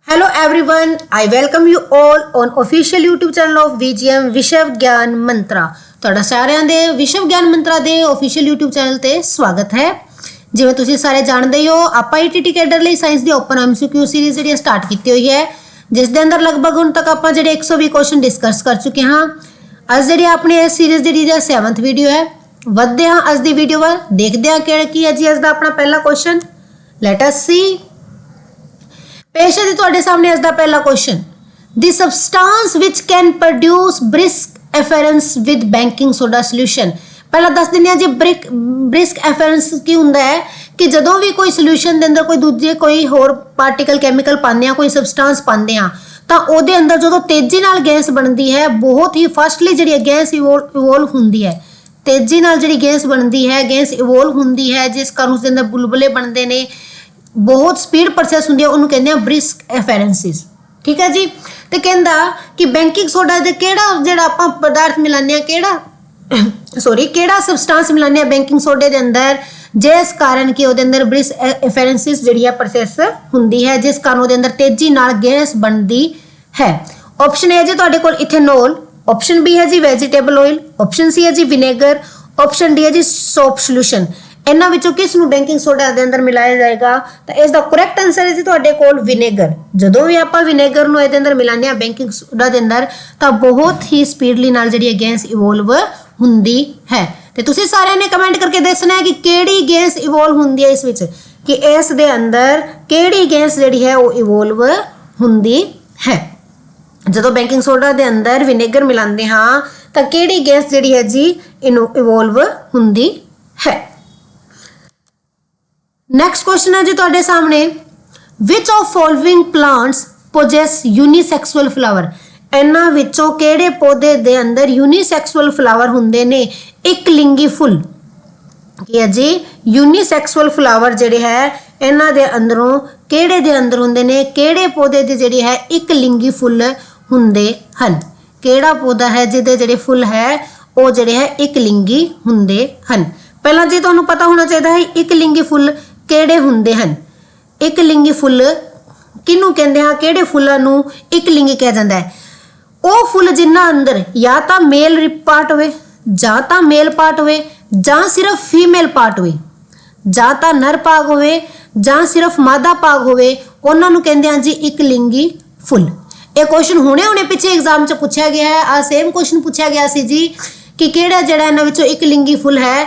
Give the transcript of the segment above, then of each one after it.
Hello everyone, I welcome you all on official YouTube channel of VGM ਵਿਸ਼ਵ ਗਿਆਨ ਮੰਤਰਾ। ਤੁਹਾਡਾ ਸਾਰਿਆਂ ਦੇ ਵਿਸ਼ਵ ਗਿਆਨ ਮੰਤਰਾ ਦੇ official YouTube channel ਤੇ ਸਵਾਗਤ ਹੈ। ਜਿਵੇਂ ਤੁਸੀਂ ਸਾਰੇ ਜਾਣਦੇ ਹੋ ਆਪਾਂ ITT ਕੈਡਰ ਲਈ ਸਾਇੰਸ ਦੀ ਓਪਨ MCQ ਸੀਰੀਜ਼ ਜਿਹੜੀ ਸਟਾਰਟ ਕੀਤੀ ਹੋਈ ਹੈ, ਜਿਸ ਦੇ ਅੰਦਰ ਲਗਭਗ ਹੁਣ ਤੱਕ ਆਪਾਂ ਜਿਹੜੇ 120 ਕੁਐਸਚਨ ਡਿਸਕਸ ਕਰ ਚੁੱਕੇ ਹਾਂ। ਅੱਜ ਜਿਹੜੀ ਆਪਣੀ ਇਸ ਸੀਰੀਜ਼ ਦੀ 7th ਵੀਡੀਓ ਹੈ। ਵਧਦੇ ਹਾਂ ਅੱਜ ਦੀ ਵੀਡੀਓ ਵੱਲ, ਦੇਖਦੇ ਹਾਂ ਕਿ ਕੀ ਹੈ ਜੀ ਅੱਜ ਦਾ ਆਪਣਾ ਪਹਿਲਾ ਕੁਐਸਚਨ। ਲੈਟ ਅਸ ਸੀ। पेश है जी तुहाडे सामने आज दा पहला question. The substance which can produce brisk effervescence with baking soda solution. पहला दस दिने जी ब्रिस्क एफरेंस की हुंदा है कि जदों भी कोई सोल्यूशन दे अंदर कोई दूजे कोई होर पार्टिकल कैमिकल पाने कोई सबस्टांस पाते हैं तो ਉਹਦੇ अंदर जो तेजी नाल गैस बनती है, बहुत ही फास्टली जी गैस इवोल्व होंदी है। तेजी नाल जी गैस बनती है, गैस इवोल्व होंदी है, जिस कारण उसके अंदर बुलबुले बनते हैं, बहुत स्पीड प्रोसैस होंदी है, उन्होंने कहते हैं ब्रिस्क एफरेंसिस। ठीक है जी। तो कहता कि बेकिंग सोडा दे केड़ा जिहड़ा आपां पदार्थ मिलाने केड़ा सबस्टांस मिलाने बेकिंग सोडे दे अंदर, जिस कारण कि उहदे अंदर ब्रिस्क एफरेंसिस जिहड़ी प्रोसैस हुंदी है, जिस कारण उहदे अंदर तेजी नाल गैस बनदी है। ऑप्शन ए जी तुहाडे कोल इथेनॉल, ऑप्शन बी है जी वेजिटेबल ऑयल, ऑप्शन सी है जी विनेगर, ऑप्शन डी है जी सोप सोल्यूशन। इन्हां विचों किस नूं बेकिंग सोडा दे अंदर मिलाया जाएगा? तो इसका करैक्ट आंसर है जी तुहाडे कोल विनेगर। जदों भी आपां विनेगर नूं इहदे अंदर मिलाने बेकिंग सोडा दे अंदर तां बहुत ही स्पीडली नाल जिहड़ी गैस इवोल्व हुंदी है। ते तुसीं सारिआं ने कमेंट करके दसना है कि किहड़ी गैस इवोल्व हुंदी है इस विच, कि इस दे अंदर किहड़ी गैस जिहड़ी है वो इवोल्व हुंदी है। जदों बेकिंग सोडा दे अंदर विनेगर मिलांदे हां तां किहड़ी गैस जिहड़ी है जी इनू इवोल्व हुंदी है। नैक्सट क्वेश्चन है जी तुहाडे सामने। Which of following plants possess unisexual flower. इन्हां विचों किहड़े पौधे दे अंदर यूनीसैक्सुअल फ्लावर हुंदे ने? एक लिंगी फुल की है जी यूनीसैक्सुअल फ्लावर जिहड़े है इन्हां दे अंदरों किहड़े दे अंदर हुंदे ने? किहड़े पौधे दे जिहड़ी है एक लिंगी फुल हुंदे हन? किहड़ा पौधा है जिहदे जिहड़े फुल है वो जिहड़े है एक लिंगी हुंदे हन? पहला जी तुहानूं पता होना चाहिए है एक लिंगी फुल किहड़े हुंदे हन। एक लिंगी फुल किनू कहंदे हां, किहड़े फुल्लां नूं एक लिंगी कहा जांदा है? ਉਹ फुल जिन्ना अंदर या तो मेल पार्ट होवे, जां तां मेल पार्ट होवे, जां सिर्फ फीमेल पार्ट होवे, जां तां नर भाग होवे, जां सिर्फ मादा भाग होवे, उन्हां नूं कहंदे हां जी एक लिंगी फुल। ये क्वेश्चन हुणे पिछे एग्जाम च पूछा गया है। आ सेम क्वेश्चन पूछा गया सी जी कि किहड़ा जिहड़ा इन्हां विचों एक लिंगी फुल है।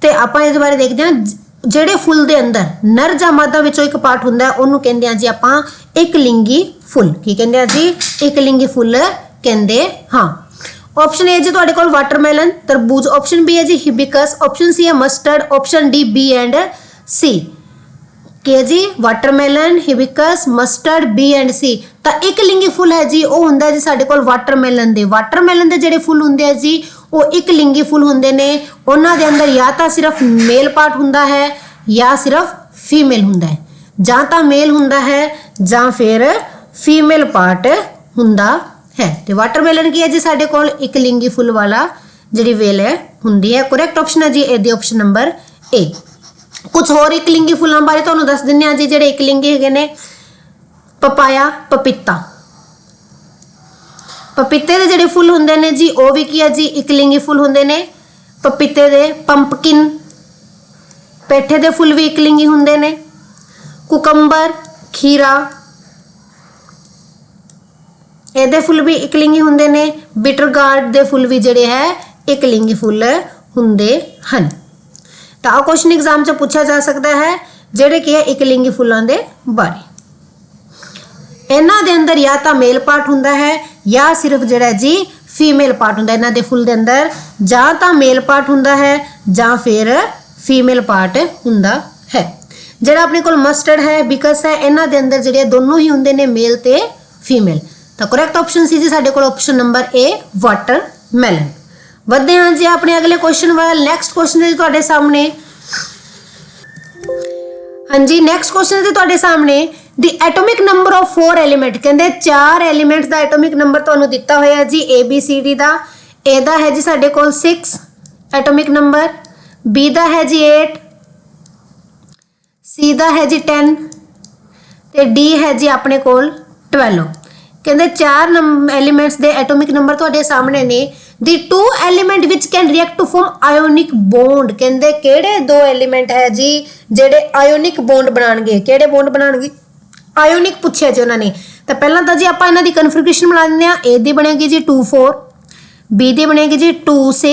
ते आपां इस बारे देखदे हां ਜਿਹੜੇ ਫੁੱਲ ਦੇ ਅੰਦਰ ਨਰ ਜਾਂ ਮਾਦਾ ਵਿੱਚੋਂ ਇੱਕ ਪਾਰਟ ਹੁੰਦਾ ਉਹਨੂੰ ਕਹਿੰਦੇ ਆ ਜੀ ਆਪਾਂ ਇੱਕ ਲਿੰਗੀ ਫੁੱਲ। ਕੀ ਕਹਿੰਦੇ ਆ ਜੀ? ਇੱਕ ਲਿੰਗੀ ਫੁੱਲ ਕਹਿੰਦੇ ਹਾਂ। ਆਪਸ਼ਨ ਏ ਜੀ ਤੁਹਾਡੇ ਕੋਲ ਵਾਟਰਮੈਲਨ, ਤਰਬੂਜ, ਆਪਸ਼ਨ ਬੀ ਹੈ ਜੀ ਹਿਬਿਕਸ, ਆਪਸ਼ਨ ਸੀ ਹੈ mustard, option D B and C. ਕੀ ਹੈ ਜੀ? Watermelon, hibiscus, mustard, B and C. ਤਾਂ ਇੱਕ ਲਿੰਗੀ ਫੁੱਲ ਹੈ ਜੀ ਉਹ ਹੁੰਦਾ ਜੀ ਸਾਡੇ ਕੋਲ ਵਾਟਰਮੈਲਨ ਦੇ। ਵਾਟਰਮੈਲਨ ਦੇ ਜਿਹੜੇ ਫੁੱਲ ਹੁੰਦੇ ਆ ਜੀ वो एक लिंगी फुल हुंदे ने। उन्हां दे अंदर या तो सिर्फ मेल पार्ट हुंदा है या सिर्फ फीमेल हुंदा है, जां तां मेल हुंदा है जां फिर फीमेल पार्ट हुंदा है। ते वाटरमेलन की है जी साडे कोल एक लिंगी फुल वाला जिहड़ी वेल है हुंदी है। करैक्ट ऑप्शन है जी ए ऑप्शन नंबर ए। कुछ होर एक लिंगी फुल्लां बारे तुहानूं दस दिंदे हां जी। जिहड़े एक लिंगी हैगे ने पपाया, पपीता। पपीते के जिहड़े फुल हुंदे ने जी वो भी की है जी एक लिंगी फुल हुंदे ने। पपीते दे पंपकिन, पेठे दे फुल भी एक लिंगी हुंदे ने। कुकंबर, खीरा, ਇਹਦੇ फुल भी एक लिंगी हुंदे ने। बिटर गार्ड दे फुल भी जिहड़े है एक लिंगी फुल हुंदे हन। तो आ क्वेश्चन एग्जाम च पूछा जा सकता है जिहड़े कि है एक लिंगी फुल्लां दे बारे। इन्हां दे अंदर या तो मेल पार्ट हुंदा है या सिर्फ जिहड़ा जी फीमेल पार्ट हुंदा है। इन्हां दे फुल दे अंदर जां तां मेल पार्ट हुंदा है जां फिर फीमेल पार्ट हुंदा है। जिहड़ा अपने कोल मस्टर्ड है, बिकस है, इन्हां दे अंदर जिहड़े दोनों ही हुंदे ने मेल ते फीमेल। तो करैक्ट ऑप्शन सी जी साडे कोल ऑप्शन नंबर ए वाटरमेलन। वधदे हां जी अपने अगले क्वेश्चन वाल। नैक्सट क्वेश्चन है तुहाडे सामने। हाँ जी, नैक्सट क्वेश्चन है तुहाडे सामने। The atomic number of 4 element कहते 4 एलीमेंट्स का एटॉमिक नंबर तुहानूं दिता होया जी ए बी सी डी का। ए दा है जी साडे कोल 6 एटॉमिक नंबर, बी दा है जी 8, सी दा है जी 10 ते डी है जी अपने कोल 12 ਕਹਿੰਦੇ 4 ਐਲੀਮੈਂਟਸ ਦੇ ਐਟੋਮਿਕ ਨੰਬਰ ਤੁਹਾਡੇ ਸਾਹਮਣੇ ਨੇ the two element which can react to form ionic bond ਕਹਿੰਦੇ ਕਿਹੜੇ ਦੋ ਐਲੀਮੈਂਟ ਹੈ ਜੀ ਜਿਹੜੇ ਆਇਓਨਿਕ ਬੌਂਡ ਬਣਾਣਗੇ ਕਿਹੜੇ ਬੌਂਡ ਬਣਾਣਗੇ ਆਇਓਨਿਕ ਪੁੱਛਿਆ ਜੀ ਉਹਨਾਂ ਨੇ ਤਾਂ ਪਹਿਲਾਂ ਤਾਂ ਜੀ ਆਪਾਂ ਇਹਨਾਂ ਦੀ ਕਨਫਿਗਰੇਸ਼ਨ ਬਣਾ ਦਿੰਦੇ ਆ A ਦੀ ਬਣੇਗੀ ਜੀ 2 4 B ਦੀ ਬਣੇਗੀ ਜੀ 2 6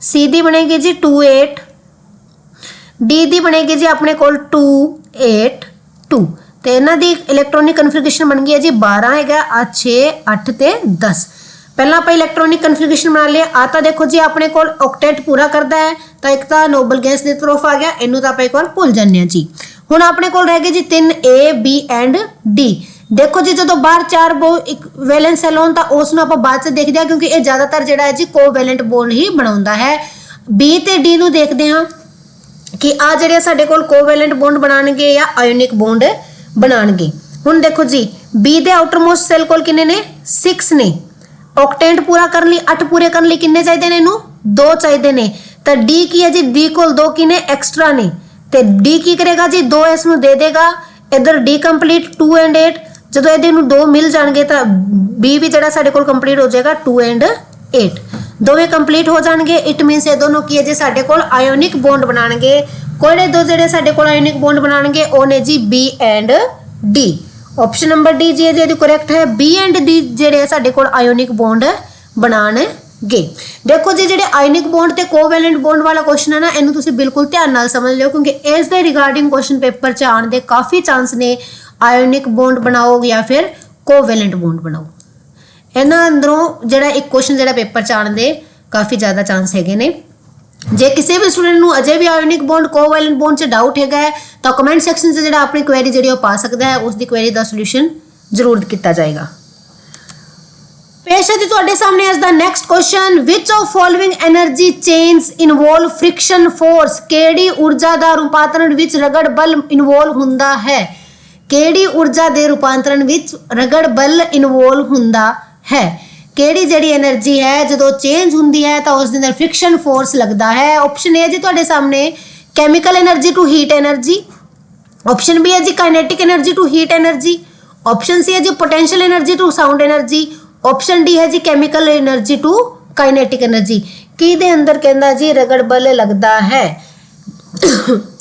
C ਦੀ ਬਣੇਗੀ ਜੀ 2 8 D ਦੀ ਬਣੇਗੀ ਜੀ ਆਪਣੇ ਕੋਲ 2 8 2 ਤੇ ਇਹਨਾਂ ਦੀ ਇਲੈਕਟ੍ਰੋਨਿਕ ਕਨਫਿਗਰੇਸ਼ਨ ਬਣ ਗਈ ਹੈ ਜੀ 12 ਹੈਗਾ ਆ 6 8 ਤੇ 10 ਪਹਿਲਾਂ ਆਪਾਂ ਇਲੈਕਟ੍ਰੋਨਿਕ ਕਨਫਿਗਰੇਸ਼ਨ ਬਣਾ ਲਿਆ ਆ ਤਾਂ ਦੇਖੋ ਜੀ ਆਪਣੇ ਕੋਲ ਆਕਟੇਟ ਪੂਰਾ ਕਰਦਾ ਹੈ ਤਾਂ ਇੱਕ ਤਾਂ ਨੋਬਲ ਗੈਸ ਦੇ ਤਰਫ ਆ ਗਿਆ ਇਹਨੂੰ ਤਾਂ ਆਪਾਂ ਇੱਕ ਵਾਰ ਭੁੱਲ ਜਾਂਦੇ ਹਾਂ ਜੀ ਹੁਣ ਆਪਣੇ ਕੋਲ ਰਹਿ ਗਏ ਜੀ 3 A B ਐਂਡ D ਦੇਖੋ ਜੀ ਜਦੋਂ ਬਾਹਰ 4 ਇੱਕ ਵੈਲੈਂਸ ਸੈਲ ਹੋਣ ਤਾਂ ਉਸ ਨੂੰ ਆਪਾਂ ਬਾਅਦ ਚ ਦੇਖਦੇ ਹਾਂ ਕਿਉਂਕਿ ਇਹ ਜ਼ਿਆਦਾਤਰ ਜਿਹੜਾ ਹੈ ਜੀ ਕੋਵੈਲੈਂਟ ਬੌਂਡ ਹੀ ਬਣਾਉਂਦਾ ਹੈ B ਤੇ D ਨੂੰ ਦੇਖਦੇ ਹਾਂ ਕਿ ਆ ਜਿਹੜੇ ਸਾਡੇ ਕੋਲ ਕੋਵੈਲੈਂਟ ਬੌਂਡ ਬਣਾਣਗੇ ਜਾਂ ਆਇਓਨਿਕ ਬੌਂਡ ਬਣਾਣਗੇ ਹੁਣ ਦੇਖੋ ਜੀ B ਦੇ ਆਊਟਰਮੋਸਟ ਸੈਲ ਕੋਲ ਕਿੰਨੇ ਨੇ 6 ਨੇ ਆਕਟੇਟ ਪੂਰਾ ਕਰਨ ਲਈ 8 ਪੂਰੇ ਕਰਨ ਲਈ ਕਿੰਨੇ ਚਾਹੀਦੇ ਨੇ ਇਹਨੂੰ 2 ਚਾਹੀਦੇ ਨੇ ਤਾਂ D ਕੀ ਹੈ ਜੀ D ਕੋਲ 2 ਕਿਨੇ ਐਕਸਟਰਾ ਨੇ ਤੇ D ਕੀ ਕਰੇਗਾ ਜੀ 2 ਇਸ ਨੂੰ ਦੇ ਦੇਗਾ ਇਧਰ D ਕੰਪਲੀਟ 2 ਐਂਡ 8 ਜਦੋਂ ਇਹਦੇ ਨੂੰ 2 ਮਿਲ ਜਾਣਗੇ ਤਾਂ B ਵੀ ਜਿਹੜਾ ਸਾਡੇ ਕੋਲ ਕੰਪਲੀਟ ਹੋ ਜਾਏਗਾ 2 ਐਂਡ 8 ਦੋਵੇਂ ਕੰਪਲੀਟ ਹੋ ਜਾਣਗੇ ਇਟ ਮੀਨਸ ਇਹ ਦੋਨੋਂ ਕੀ ਹੈ ਜੀ ਸਾਡੇ ਕੋਲ ਆਇਓਨਿਕ ਬੌਂਡ ਬਣਾਣਗੇ ਕੋੜੇ ਦੋ ਜਿਹੜੇ ਸਾਡੇ ਕੋਲ ਆਇਓਨਿਕ ਬੌਂਡ ਬਣਾਣਗੇ ਉਹ ਨੇ ਜੀ B and D option number D ਜੀ ਇਹਦੀ ਕਰੈਕਟ ਹੈ B ਐਂਡ D ਜਿਹੜੇ ਸਾਡੇ ਕੋਲ ਆਇਓਨਿਕ ਬੌਂਡ ਬਣਾਣਗੇ ਦੇਖੋ ਜੀ ਜਿਹੜੇ ਆਇਓਨਿਕ ਬੌਂਡ ਤੇ ਕੋਵੈਲੈਂਟ ਬੌਂਡ ਵਾਲਾ ਕੁਐਸਚਨ ਹੈ ਨਾ ਇਹਨੂੰ ਤੁਸੀਂ ਬਿਲਕੁਲ ਧਿਆਨ ਨਾਲ ਸਮਝ ਲਿਓ ਕਿਉਂਕਿ ਇਸ ਦੇ ਰਿਗਾਰਡਿੰਗ ਕੁਐਸਚਨ ਪੇਪਰ ਚ ਆਉਣ ਦੇ ਕਾਫੀ ਚਾਂਸ ਨੇ ਆਇਓਨਿਕ ਬੌਂਡ ਬਣਾਓ ਜਾਂ ਫਿਰ ਕੋਵੈਲੈਂਟ ਬੌਂਡ ਬਣਾਓ ਇਹਨਾਂ ਅੰਦਰੋਂ ਜਿਹੜਾ ਇੱਕ ਕੁਐਸਚਨ ਜਿਹੜਾ ਪੇਪਰ ਚ ਆਉਣ ਦੇ ਕਾਫੀ ਜ਼ਿਆਦਾ ਚਾਂਸ ਹੈਗੇ ਨੇ ਜੇ ਕਿਸੇ ਵੀ ਸਟੂਡੈਂਟ ਨੂੰ ਅਜੇ ਵੀ ਆਇਓਨਿਕ ਬੌਂਡ ਕੋਵੈਲੈਂਟ ਬੌਂਡ ਚ ਡਾਊਟ ਹੈਗਾ ਤਾਂ ਕਮੈਂਟ ਸੈਕਸ਼ਨ 'ਚ ਜਿਹੜਾ ਆਪਣੀ ਕੁਐਰੀ ਜਿਹੜੀ ਉਹ ਪਾ ਸਕਦਾ ਹੈ ਉਸ ਦੀ ਕੁਐਰੀ ਦਾ ਸੋਲੂਸ਼ਨ ਜ਼ਰੂਰ ਕੀਤਾ ਜਾਏਗਾ ਪੇਸ਼ ਹੈ ਜੀ ਤੁਹਾਡੇ ਸਾਹਮਣੇ ਅੱਜ ਦਾ next question which of following energy changes involve friction force ਕਿਹੜੀ ਊਰਜਾ ਦਾ ਰੂਪਾਂਤਰਣ ਵਿੱਚ ਰਗੜ ਬਲ ਇਨਵੋਲਵ ਹੁੰਦਾ ਹੈ ਕਿਹੜੀ ਊਰਜਾ ਦੇ ਰੂਪਾਂਤਰਣ ਵਿੱਚ ਰਗੜ ਬਲ ਇਨਵੋਲਵ ਹੁੰਦਾ ਹੈ ਕਿਹੜੀ ਜਿਹੜੀ એનર્ਜੀ ਹੈ ਜਦੋਂ ਚੇਂਜ ਹੁੰਦੀ ਹੈ ਤਾਂ ਉਸ ਦੇ ਅੰਦਰ ਫ੍ਰਿਕਸ਼ਨ ਫੋਰਸ ਲੱਗਦਾ ਹੈ ਆਪਸ਼ਨ A ਜੀ ਤੁਹਾਡੇ ਸਾਹਮਣੇ chemical energy to heat energy option B है जी kinetic energy to heat energy option C है जी potential energy to sound energy option D है जी chemical energy to kinetic energy की दे अंदर कहंदा जी रगड़ बल लगदा है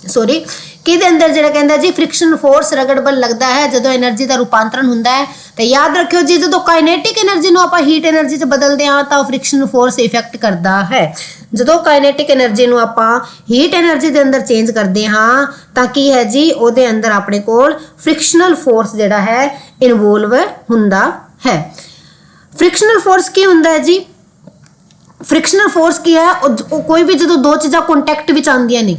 सॉरी की दे अंदर जिहड़ा कहंदा जी फ्रिक्शन फोर्स रगड़ बल लगदा है जदों एनर्जी दा रूपांतरण हुंदा है तो याद रखियो जी जदों काइनेटिक एनर्जी नूं आपां हीट एनर्जी च बदलदे हां तां फ्रिक्शन फोर्स इफेक्ट करदा है जदों काइनेटिक एनर्जी नूं आपां हीट एनर्जी दे अंदर चेंज करदे हां तां की है जी ओदे अंदर अपने कोल फ्रिक्शनल फोर्स जिहड़ा है इन्वोल्व हुंदा है फ्रिक्शनल फोर्स की हुंदा है जी फ्रिक्शनल फोर्स की है कोई भी जो दो चीज़ां कॉन्टैक्ट विच आउंदियां ने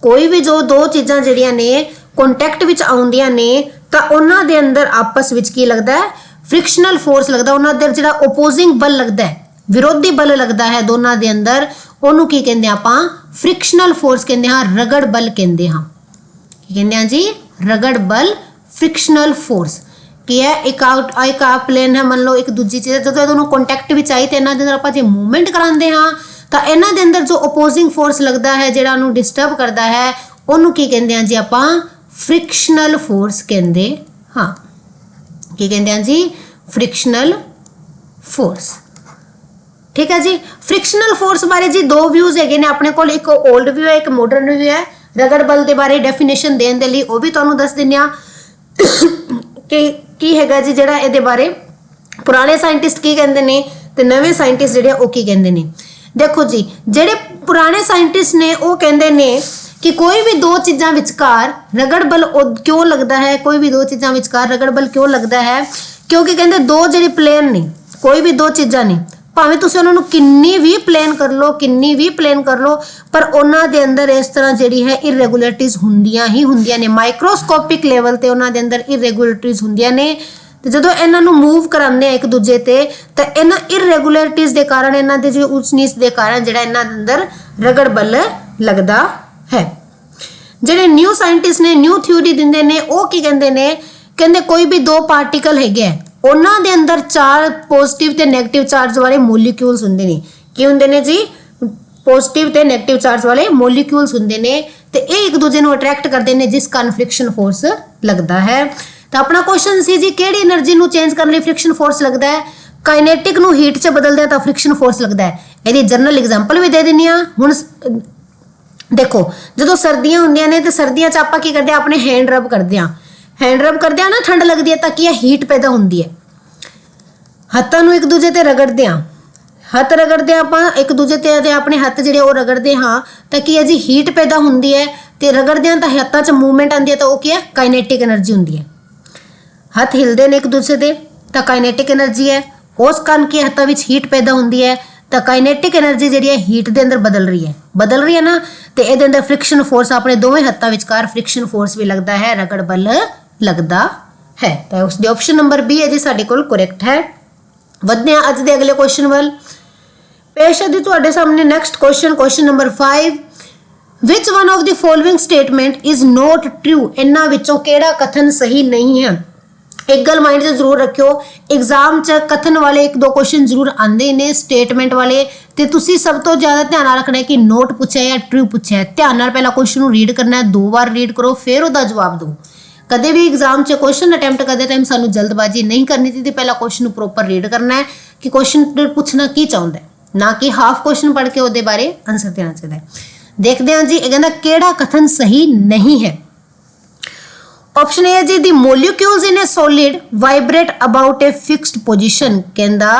कोई भी जो दो चीज़ां जिहड़ियां ने कॉन्टैक्ट विच आउंदियां ने तां उन्हां दे अंदर आपस विच की लगदा है फ्रिक्शनल फोर्स लगदा उन्हां दे जिहड़ा ओपोजिंग बल लगदा है विरोधी बल लगदा है दोनों दे अंदर ओनू की कहंदे आपां फ्रिक्शनल फोर्स कहंदे हां रगड़ बल कहंदे हां की कहंदे हां जी रगड़ बल फ्रिक्शनल फोर्स की है एक आप प्लेन है मान लो एक दूजी चीज़ जो दोनों कॉन्टैक्ट भी चाहिए तो इन्हों के अंदर आप जो मूवमेंट कराते हाँ तो इन्हों के अंदर जो ओपोजिंग फोर्स लगता है जो उन्होंने डिस्टर्ब करता है उन्होंने की कहते हैं जी आप फ्रिक्शनल फोर्स कहते हाँ की कहते हैं जी फ्रिक्शनल फोर्स ठीक है जी फ्रिक्शनल फोर्स बारे जी दो व्यूज़ है ने अपने को एक ओल्ड व्यू है एक मॉडर्न व्यू है रगड़ बल के बारे डेफिनेशन देने के लिए वो भी तुहानूं दस दिंदे आ की हैगा जी जिहड़ा इहदे बारे पुराने साइंटिस्ट की कहंदे ने ते नवे साइंटिस्ट जिहड़े ओ की कहंदे ने देखो जी जिहड़े पुराने साइंटिस्ट ने वो कहंदे ने कि कोई भी दो चीज़ां विचकार रगड़ बल क्यों लगता है कोई भी दो चीज़ां विचकार रगड़ बल क्यों लगता है क्योंकि कहंदे दो जिहड़े प्लेन ने कोई भी दो चीज़ां ने भावें तुसीं उन्हां नूं किन्नी भी प्लेन कर लो पर उन्हां दे अंदर इस तरह जिहड़ी है इरेगुलरिटीज़ हुंदियां ही हुंदियां ने माइक्रोस्कोपिक लेवल ते उन्हां दे अंदर इरेगुलरिटीज़ हुंदियां ने ते जदों इन्हां नूं मूव करांदे आ एक दूजे ते तां इन्हां इरेगुलरिटीज़ दे कारण इन्हां दे जो ऊंच नीच दे कारण जिहड़ा इन्हां दे अंदर रगड़ बल लगदा है जिहड़े न्यू साइंटिस्ट ने न्यू थ्योरी दिंदे ने वो की कहंदे ने कहंदे कोई भी दो पार्टिकल हैगे उन्हां दे अंदर चार पॉजिटिव ते नेगेटिव चार्ज वाले मॉलिक्यूल्स हुंदे ने की हुंदे ने जी पॉजिटिव ते नेगेटिव चार्ज वाले मॉलिक्यूल्स हुंदे ने ते ये एक दूजे नूं अट्रैक्ट करदे ने जिस कारण फ्रिक्शन फोर्स लगदा है ਤਾਂ ਆਪਣਾ ਕੁਐਸਚਨ ਸੀ ਜੀ ਕਿਹੜੀ એનર્ਜੀ ਨੂੰ ਚੇਂਜ ਕਰਨ ਲਈ ਫ੍ਰਿਕਸ਼ਨ ਫੋਰਸ ਲੱਗਦਾ ਹੈ। ਕਾਈਨੈਟਿਕ ਨੂੰ ਹੀਟ 'ਚ ਬਦਲਦੇ ਆ ਤਾਂ ਫ੍ਰਿਕਸ਼ਨ ਫੋਰਸ ਲੱਗਦਾ ਹੈ। ਇਹਦੀ ਜਨਰਲ ਐਗਜ਼ਾਮਪਲ ਵੀ ਦੇ ਦਿੰਨੀ ਆ। ਹੁਣ ਦੇਖੋ ਜਦੋਂ ਸਰਦੀਆਂ ਹੁੰਦੀਆਂ ਨੇ ਤੇ ਸਰਦੀਆਂ 'ਚ ਆਪਾਂ ਕੀ ਕਰਦੇ ਆ, ਆਪਣੇ ਹੈਂਡ ਰਬ ਕਰਦੇ ਆ। ਹੈਂਡ ਰਬ ਕਰਦੇ ਆ ਨਾ, ਠੰਡ ਲੱਗਦੀ ਹੈ ਤਾਂ ਕੀ ਹੀਟ ਪੈਦਾ ਹੁੰਦੀ ਹੈ। ਹੱਥਾਂ ਨੂੰ ਇੱਕ ਦੂਜੇ ਤੇ ਰਗੜਦੇ ਆ, ਹੱਥ ਰਗੜਦੇ ਆ ਆਪਾਂ ਇੱਕ ਦੂਜੇ ਤੇ ਆਪਣੇ ਹੱਥ ਜਿਹੜੇ ਉਹ ਰਗੜਦੇ ਹਾਂ ਤਾਂ ਕੀ ਹੈ ਜੀ ਹੀਟ ਪੈਦਾ ਹੁੰਦੀ ਹੈ। ਤੇ ਰਗੜਦੇ ਆ ਤਾਂ ਹੱਥਾਂ 'ਚ ਮੂਵਮੈਂਟ ਆਉਂਦੀ ਹੈ ਤਾਂ ਉਹ ਕੀ ਹੈ, ਕਾਈਨੈਟਿਕ એનર્ਜੀ ਹੁੰਦੀ ਹੈ। ਹੱਥ ਹਿਲਦੇ ਨੇ ਇੱਕ ਦੂਜੇ ਦੇ ਤਾਂ ਕਾਈਨੈਟਿਕ એનર્ਜੀ ਹੈ। ਉਸ ਕਾਰਨ ਕੀ ਹੱਥਾਂ ਵਿੱਚ ਹੀਟ ਪੈਦਾ ਹੁੰਦੀ ਹੈ ਤਾਂ ਕਾਈਨੈਟਿਕ એનર્ਜੀ ਜਿਹੜੀ ਹੈ ਹੀਟ ਦੇ ਅੰਦਰ ਬਦਲ ਰਹੀ ਹੈ ਨਾ। ਤੇ ਇਹਦੇ ਅੰਦਰ ਫ੍ਰਿਕਸ਼ਨ ਫੋਰਸ ਆਪਣੇ ਦੋਵੇਂ ਹੱਥਾਂ ਵਿਚਕਾਰ ਫ੍ਰਿਕਸ਼ਨ ਫੋਰਸ ਵੀ ਲੱਗਦਾ ਹੈ, ਰਗੜ ਬਲ ਲੱਗਦਾ ਹੈ। ਤਾਂ ਉਸ ਦੀ ਆਪਸ਼ਨ ਨੰਬਰ ਬੀ ਹੈ ਜੀ ਸਾਡੇ ਕੋਲ ਕਰੈਕਟ ਹੈ। ਵਧਦੇ ਹਾਂ ਅੱਜ ਦੇ ਅਗਲੇ ਕੁਐਸਚਨ ਵੱਲ। ਪੇਸ਼ ਹੈ ਜੀ ਤੁਹਾਡੇ ਸਾਹਮਣੇ next question number 5। Which one of the following statement is not true. ਇਹਨਾਂ ਵਿੱਚੋਂ ਕਿਹੜਾ ਕਥਨ ਸਹੀ ਨਹੀਂ ਹੈ। ਇੱਕ ਗੱਲ ਮਾਈਂਡ 'ਚ ਜ਼ਰੂਰ ਰੱਖਿਓ, ਐਗਜ਼ਾਮ 'ਚ ਕਥਨ ਵਾਲੇ ਇੱਕ ਦੋ ਕੁਐਸਚਨ ਜ਼ਰੂਰ ਆਉਂਦੇ ਨੇ ਸਟੇਟਮੈਂਟ ਵਾਲੇ, ਤੇ ਤੁਸੀਂ ਸਭ ਤੋਂ ਜ਼ਿਆਦਾ ਧਿਆਨ ਰੱਖਣਾ ਹੈ ਕਿ ਨੋਟ ਪੁੱਛਿਆ ਜਾਂ ਟਰੂ ਪੁੱਛਿਆ। ਧਿਆਨ ਨਾਲ ਪਹਿਲਾਂ ਕੁਐਸਚਨ ਨੂੰ ਰੀਡ ਕਰਨਾ ਹੈ, 2 ਵਾਰ ਰੀਡ ਕਰੋ ਫਿਰ ਉਹਦਾ ਜਵਾਬ ਦਿਓ। ਕਦੇ ਵੀ ਐਗਜ਼ਾਮ 'ਚ ਕੁਐਸਚਨ ਅਟੈਂਪਟ ਕਰਦੇ ਟਾਈਮ ਸਾਨੂੰ ਜਲਦਬਾਜ਼ੀ ਨਹੀਂ ਕਰਨੀ ਚਾਹੀਦੀ। ਪਹਿਲਾਂ ਕੁਐਸਚਨ ਨੂੰ ਪ੍ਰੋਪਰ ਰੀਡ ਕਰਨਾ ਹੈ ਕਿ ਕੁਐਸਚਨ ਪੁੱਛਣਾ ਕੀ ਚਾਹੁੰਦਾ ਹੈ, ਨਾ ਕਿ ਹਾਫ ਕੁਐਸਚਨ ਪੜ੍ਹ ਕੇ ਉਹਦੇ ਬਾਰੇ ਆਨਸਰ ਦੇਣਾ ਚਾਹੀਦਾ ਹੈ। ਦੇਖਦੇ ਹਾਂ ਜੀ, ਇਹ ਕਹਿੰਦਾ ਕਿਹੜਾ ਕਥਨ ਸਹੀ ਨਹੀਂ ਹੈ। ਆਪਸ਼ਨ ਏ ਹੈ ਜੀ, the molecules in a solid vibrate about a fixed position. ਕਹਿੰਦਾ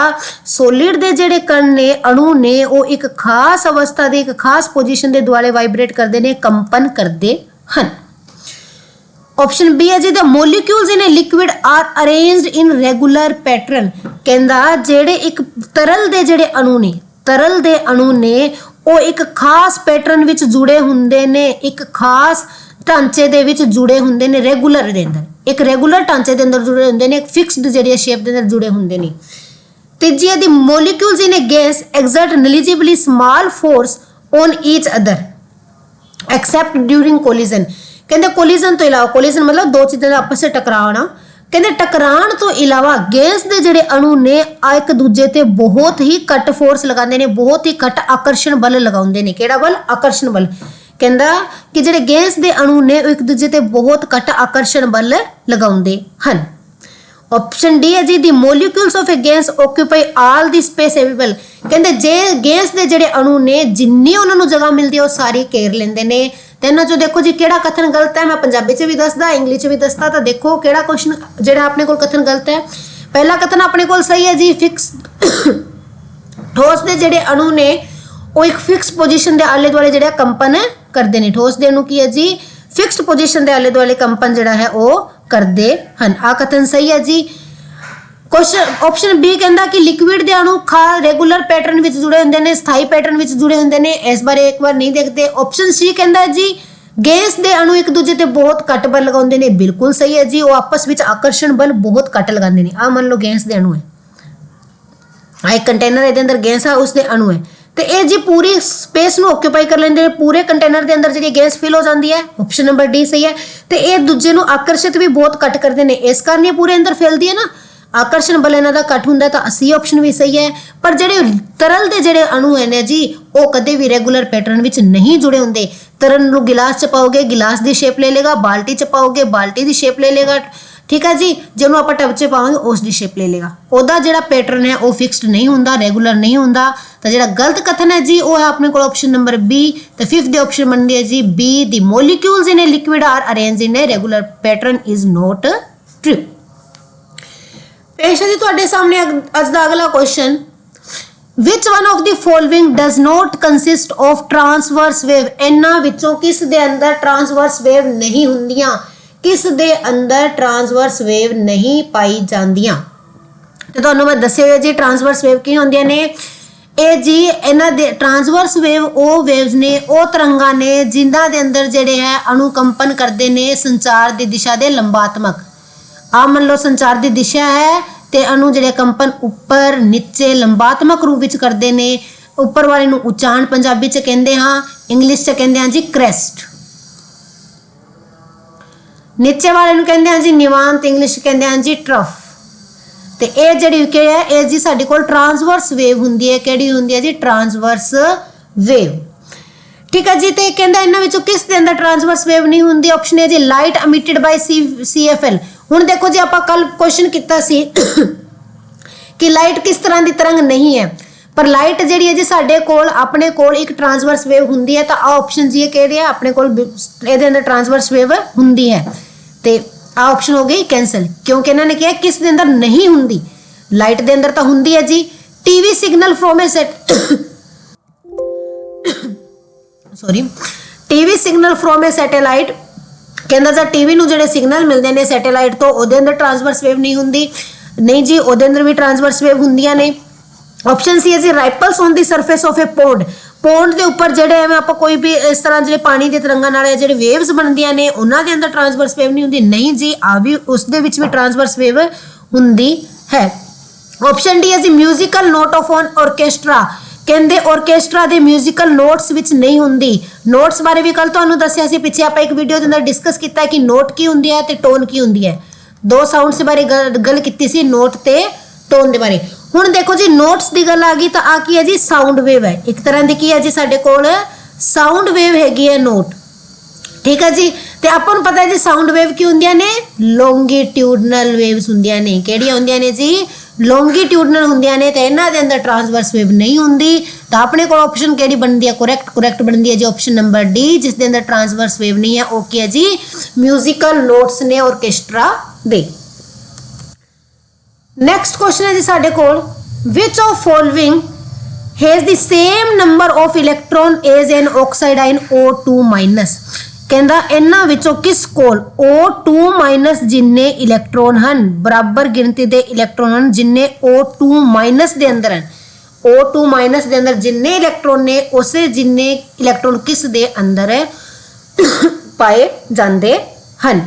ਸੋਲਿਡ ਦੇ ਜਿਹੜੇ ਕਣ ਨੇ, ਅਣੂ ਨੇ, ਉਹ ਇੱਕ ਖਾਸ ਅਵਸਥਾ ਦੇ ਇੱਕ ਖਾਸ ਪੋਜੀਸ਼ਨ ਦੇ ਦੁਆਲੇ ਵਾਈਬ੍ਰੇਟ ਕਰਦੇ ਨੇ, ਕੰਪਨ ਕਰਦੇ ਹਨ। ਆਪਸ਼ਨ ਬੀ ਹੈ ਜੀ, ਦ molecules in a liquid are arranged in regular pattern. ਕਹਿੰਦਾ ਜਿਹੜੇ ਇੱਕ ਤਰਲ ਦੇ ਜਿਹੜੇ ਅਣੂ ਨੇ, ਤਰਲ ਦੇ ਅਣੂ ਨੇ ਉਹ ਇੱਕ ਖਾਸ ਪੈਟਰਨ ਵਿੱਚ ਜੁੜੇ ਹੁੰਦੇ ਨੇ, ਇੱਕ ਖਾਸ ਢਾਂਚੇ ਦੇ ਵਿੱਚ ਜੁੜੇ ਹੁੰਦੇ ਨੇ, ਰੈਗੂਲਰ ਦੇ ਅੰਦਰ ਇੱਕ ਰੈਗੂਲਰ ਢਾਂਚੇ ਦੇ ਅੰਦਰ ਜੁੜੇ ਹੁੰਦੇ ਨੇ, ਇੱਕ ਫਿਕਸਡ ਜਿਹੜੀ ਸ਼ੇਪ ਦੇ ਅੰਦਰ ਜੁੜੇ ਹੁੰਦੇ ਨੇ। ਤੀਜੀ ਹੈ ਦੀ molecules in a gas exert negligibly small force on each other except during collision. ਕਹਿੰਦੇ ਕੋਲੀਜ਼ਨ ਤੋਂ ਇਲਾਵਾ, ਕੋਲੀਜ਼ਨ ਮਤਲਬ ਦੋ ਚੀਜ਼ਾਂ ਦਾ ਆਪਸ ਵਿੱਚ ਟਕਰਾਉਣਾ, ਕਹਿੰਦੇ ਟਕਰਾਉਣ ਤੋਂ ਇਲਾਵਾ ਗੈਸ ਦੇ ਜਿਹੜੇ ਅਣੂ ਨੇ ਇੱਕ ਦੂਜੇ ਤੇ ਬਹੁਤ ਹੀ ਘੱਟ ਫੋਰਸ ਲਗਾਉਂਦੇ ਨੇ, ਬਹੁਤ ਹੀ ਘੱਟ ਆਕਰਸ਼ਣ ਬਲ ਲਗਾਉਂਦੇ ਨੇ। ਕਿਹੜਾ ਬਲ? ਆਕਰਸ਼ਣ ਬਲ। ਕਹਿੰਦਾ ਕਿ ਜਿਹੜੇ ਗੈਸ ਦੇ ਅਣੂ ਨੇ ਉਹ ਇੱਕ ਦੂਜੇ ਤੇ ਬਹੁਤ ਘੱਟ ਆਕਰਸ਼ਣ ਬਲ ਲਗਾਉਂਦੇ ਹਨ। ਆਪਸ਼ਨ ਡੀ ਹੈ ਜੀ, the molecules of a gas occupy all the space available. ਕਹਿੰਦੇ ਜੇ ਗੈਸ ਦੇ ਜਿਹੜੇ ਅਣੂ ਨੇ ਜਿੰਨੀ ਉਹਨਾਂ ਨੂੰ ਜਗ੍ਹਾ ਮਿਲਦੀ ਹੈ ਉਹ ਸਾਰੀ ਘੇਰ ਲੈਂਦੇ ਨੇ। ਤੇ ਇਹਨਾਂ ਚੋਂ ਦੇਖੋ ਜੀ ਕਿਹੜਾ ਕਥਨ ਗਲਤ ਹੈ। ਮੈਂ ਪੰਜਾਬੀ 'ਚ ਵੀ ਦੱਸਦਾ, ਇੰਗਲਿਸ਼ 'ਚ ਵੀ ਦੱਸਦਾ, ਤਾਂ ਦੇਖੋ ਕਿਹੜਾ ਕੁਐਸਚਨ ਜਿਹੜਾ ਆਪਣੇ ਕੋਲ ਕਥਨ ਗਲਤ ਹੈ। ਪਹਿਲਾ ਕਥਨ ਆਪਣੇ ਕੋਲ ਸਹੀ ਹੈ ਜੀ, ਫਿਕਸ ਠੋਸ ਦੇ ਜਿਹੜੇ ਅਣੂ ਨੇ ਉਹ ਇੱਕ ਫਿਕਸ ਪੋਜੀਸ਼ਨ ਦੇ ਆਲੇ ਦੁਆਲੇ ਜਿਹੜਾ ਕੰਪਨ ਕਰਦੇ ਨੇ। ਠੋਸ ਦੇ ਅਣੂ ਕੀ ਹੈ ਜੀ, ਫਿਕਸਡ ਪੋਜੀਸ਼ਨ ਦੇ ਆਲੇ ਦੁਆਲੇ ਕੰਪਨ ਜਿਹੜਾ ਹੈ ਉਹ ਕਰਦੇ ਹਨ। ਆ ਕਥਨ ਸਹੀ ਹੈ ਜੀ। ਕੁਐਸਚਨ ਆਪਸ਼ਨ ਬੀ ਕਹਿੰਦਾ ਕਿ ਲਿਕੁਇਡ ਦੇ ਅਣੂ ਰੈਗੂਲਰ ਪੈਟਰਨ ਵਿੱਚ ਜੁੜੇ ਹੁੰਦੇ ਨੇ, ਸਥਾਈ ਪੈਟਰਨ ਵਿੱਚ ਜੁੜੇ ਹੁੰਦੇ ਨੇ। ਇਸ ਬਾਰੇ ਇੱਕ ਵਾਰ ਨਹੀਂ ਦੇਖਦੇ। ਆਪਸ਼ਨ ਸੀ ਕਹਿੰਦਾ ਜੀ ਗੈਸ ਦੇ ਅਣੂ ਇੱਕ ਦੂਜੇ ਤੇ ਬਹੁਤ ਘੱਟ ਬਲ ਲਗਾਉਂਦੇ ਨੇ। ਬਿਲਕੁਲ ਸਹੀ ਹੈ ਜੀ, ਉਹ ਆਪਸ ਵਿੱਚ ਆਕਰਸ਼ਣ ਬਲ ਬਹੁਤ ਘੱਟ ਲਗਾਉਂਦੇ ਨੇ। ਆ ਮੰਨ ਲਓ ਗੈਸ ਦੇ ਅਣੂ ਹੈ, ਆ ਇੱਕ ਕੰਟੇਨਰ ਇਹਦੇ ਅੰਦਰ ਗੈਸ ਆ, ਉਸ ਦੇ ਅਣੂ ਹੈ ਤੇ ਇਹ ਜੀ ਪੂਰੀ ਸਪੇਸ ਨੂੰ ਆਕੂਪਾਈ ਕਰ ਲੈਂਦੇ ਨੇ। ਪੂਰੇ ਕੰਟੇਨਰ ਦੇ ਅੰਦਰ ਜਿਹੜੀ ਗੈਸ ਫਿਲ ਹੋ ਜਾਂਦੀ ਹੈ। ਆਪਸ਼ਨ ਨੰਬਰ ਡੀ ਸਹੀ ਹੈ। ਤੇ ਇਹ ਦੂਜੇ ਨੂੰ ਆਕਰਸ਼ਿਤ ਵੀ ਬਹੁਤ ਘੱਟ ਕਰਦੇ ਨੇ, ਇਸ ਕਾਰਨ ਇਹ ਪੂਰੇ ਅੰਦਰ ਫੈਲਦੀ ਹੈ ਨਾ, ਆਕਰਸ਼ਣ ਬਲ ਇਹਨਾਂ ਦਾ ਘੱਟ ਹੁੰਦਾ। ਤਾਂ ਸੀ ਆਪਸ਼ਨ ਵੀ ਸਹੀ ਹੈ। ਪਰ ਜਿਹੜੇ ਤਰਲ ਦੇ ਜਿਹੜੇ ਅਣੂ ਹੈ ਨੇ ਜੀ ਉਹ ਕਦੇ ਵੀ ਰੈਗੂਲਰ ਪੈਟਰਨ ਵਿੱਚ ਨਹੀਂ ਜੁੜੇ ਹੁੰਦੇ। ਤਰਲ ਨੂੰ ਗਿਲਾਸ 'ਚ ਪਾਓਗੇ ਗਿਲਾਸ ਦੀ ਸ਼ੇਪ ਲੈ ਲੇਗਾ, ਬਾਲਟੀ 'ਚ ਪਾਓਗੇ ਬਾਲਟੀ ਦੀ ਸ਼ੇਪ ਲੈ ਲੇਗਾ, ਠੀਕ ਹੈ ਜੀ। ਜਿਹਨੂੰ ਆਪਾਂ ਟਬ 'ਚ ਪਾਵਾਂਗੇ ਉਸ ਦੀ ਸ਼ੇਪ ਲੈ ਲੇਗਾ। ਉਹਦਾ ਜਿਹੜਾ ਪੈਟਰਨ ਹੈ ਉਹ ਫਿਕਸਡ ਨਹੀਂ ਹੁੰਦਾ, ਰੈਗੂਲਰ ਨਹੀਂ ਹੁੰਦਾ। ਤਾਂ ਜਿਹੜਾ ਗਲਤ ਕਥਨ ਹੈ ਜੀ ਉਹ ਹੈ ਆਪਣੇ ਕੋਲ ਆਪਸ਼ਨ ਨੰਬਰ ਬੀ। ਤੇ 5th ਦੀ ਆਪਸ਼ਨ ਬਣਦੀ ਹੈ ਜੀ B, the molecules in a liquid are arranged in a regular pattern is not true. ਪੇਸ਼ ਹੈ ਜੀ ਤੁਹਾਡੇ ਸਾਹਮਣੇ ਅੱਜ ਦਾ ਅਗਲਾ question. Which one of the following does not consist of transverse wave. ਇਹਨਾਂ ਵਿੱਚੋਂ ਕਿਸ ਦੇ ਅੰਦਰ ਟ੍ਰਾਂਸਵਰਸ ਵੇਵ ਨਹੀਂ ਹੁੰਦੀਆਂ, ਕਿਸ ਦੇ ਅੰਦਰ ਟ੍ਰਾਂਸਵਰਸ ਵੇਵ ਨਹੀਂ ਪਾਈ ਜਾਂਦੀਆਂ। ਤੇ ਤੁਹਾਨੂੰ ਮੈਂ ਦੱਸਿਆ ਹੋਇਆ ਜੀ ਟ੍ਰਾਂਸਵਰਸ ਵੇਵ ਕੀ ਹੁੰਦੀਆਂ ਨੇ। ਇਹ ਜੀ ਇਹਨਾਂ ਦੇ ਟ੍ਰਾਂਸਵਰਸ ਵੇਵ ਉਹ ਵੇਵਸ ਨੇ, ਉਹ ਤਰੰਗਾਂ ਨੇ ਜਿਨ੍ਹਾਂ ਦੇ ਅੰਦਰ ਜਿਹੜੇ ਹੈ ਅਣੂਕੰਪਨ ਕਰਦੇ ਨੇ ਸੰਚਾਰ ਦੀ ਦਿਸ਼ਾ ਦੇ ਲੰਬਾਤਮਕ। ਆ ਮੰਨ ਲਓ ਸੰਚਾਰ ਦੀ ਦਿਸ਼ਾ ਹੈ ਤੇ ਅਣੂ ਜਿਹੜੇ ਕੰਪਨ ਉੱਪਰ ਨੀਚੇ ਲੰਬਾਤਮਕ ਰੂਪ ਵਿੱਚ ਕਰਦੇ ਨੇ। ਉੱਪਰ ਵਾਲੇ ਨੂੰ ਉਚਾਣ ਪੰਜਾਬੀ 'ਚ ਕਹਿੰਦੇ ਹਾਂ, ਇੰਗਲਿਸ਼ 'ਚ ਕਹਿੰਦੇ ਹਾਂ ਜੀ ਕ੍ਰੈਸਟ। ਨੀਚੇ ਵਾਲੇ ਨੂੰ ਕਹਿੰਦੇ ਹਾਂ ਜੀ ਨਿਵਾਨ ਤੇ ਇੰਗਲਿਸ਼ ਕਹਿੰਦੇ ਹਾਂ ਜੀ ਟਰਫ। ਤੇ ਇਹ ਜਿਹੜੀ ਕਿ ਹੈ ਇਹ ਜੀ ਸਾਡੇ ਕੋਲ ਟ੍ਰਾਂਸਵਰਸ ਵੇਵ ਹੁੰਦੀ ਹੈ। ਕਿਹੜੀ ਹੁੰਦੀ ਹੈ ਜੀ? ਟ੍ਰਾਂਸਵਰਸ ਵੇਵ, ਠੀਕ ਹੈ ਜੀ। ਤੇ ਕਹਿੰਦਾ ਇਹਨਾਂ ਵਿੱਚੋਂ ਕਿਸ ਦੇ ਅੰਦਰ ਟ੍ਰਾਂਸਵਰਸ ਵੇਵ ਨਹੀਂ ਹੁੰਦੀ। ਆਪਸ਼ਨ ਹੈ ਜੀ ਲਾਈਟ ਅਮਿਟਡ ਬਾਈ CFL। हुण देखो जी आपां कल क्वेश्चन कीता सी कि लाइट किस तरह की तरंग नहीं है, पर लाइट जिहड़ी है जी साडे कोल अपने कोल एक ट्रांसवर्स वेव हुंदी है, तो आ ऑप्शन जी किहड़ी है अपने कोल इहदे अंदर ट्रांसवर्स वेव हुंदी है, ते आ ऑप्शन हो गई कैंसल, क्योंकि इन्होंने कहा किस दे अंदर नहीं हुंदी, लाइट दे अंदर तो हुंदी है जी। TV signal from a set sorry TV signal from a satellite, कहंदा जी टीवी नूं जिहड़े सिग्नल मिलदे ने सैटेलाइट तो ओहदे अंदर ट्रांसवर्स वेव नहीं हुंदी, नहीं जी ओहदे अंदर भी ट्रांसवर्स वेव हुंदियां ने। ऑप्शन सी है जी ripples on the surface of a pond, pond के उपर जिहड़े एवें आपां कोई भी इस तरह जिहड़े पानी दे तरंगां नाल जिहड़े वेव्स बनदियां ने उन्हां दे अंदर ट्रांसवर्स वेव नहीं हुंदी, नहीं जी आ भी उस दे विच भी ट्रांसवर्स वेव हुंदी है। ऑप्शन डी है जी musical note of on orchestra, कहंदे ऑर्केस्ट्रा दे म्यूजिकल नोट्स विच नहीं हुंदी। नोट्स बारे भी कल तुहानूं दस्सिया सी, पिछे आपां एक वीडियो दे अंदर डिस्कस कीता है कि नोट की हुंदी है ते टोन की हुंदी है, दो साउंड्स बारे गल कीती सी, नोट ते टोन दे बारे। हुण देखो जी नोट्स की गल आ गई तो आ की है जी साउंड वेव है, एक तरह की की है जी साडे कोल साउंड वेव हैगी है नोट, ठीक है जी। ते आपां नूं पता है जी साउंड वेव की हुंदियां ने लॉन्गिट्यूडनल वेव्स हुंदियां ने, किहड़ियां हुंदियां ने जी लॉन्गिट्यूडनल हुंदियां ने, ते इन्हां दे अंदर ट्रांसवर्स वेव नहीं हुंदी, तो अपने कोल ऑप्शन किहड़ी बनदी है करेक्ट बनदी है जी ऑप्शन नंबर डी, जिस दे अंदर ट्रांसवर्स वेव नहीं है, ओके है जी म्यूजिकल नोट्स ने ऑर्केस्ट्रा दे। नेक्स्ट क्वेश्चन है जी साडे कोल which of following has the same number of electron as an oxide ion O2 minus, कहंदा इन्हां विचों किस कोल O2 माइनस जिन्ने इलेक्ट्रॉन हन बराबर गिनती दे इलेक्ट्रॉन हन जिन्ने O2 माइनस दे अंदर हन, O2 माइनस दे अंदर जिन्ने इलेक्ट्रॉन ने उसे जिन्ने इलेक्ट्रॉन किस दे अंदर पाए जांदे हन।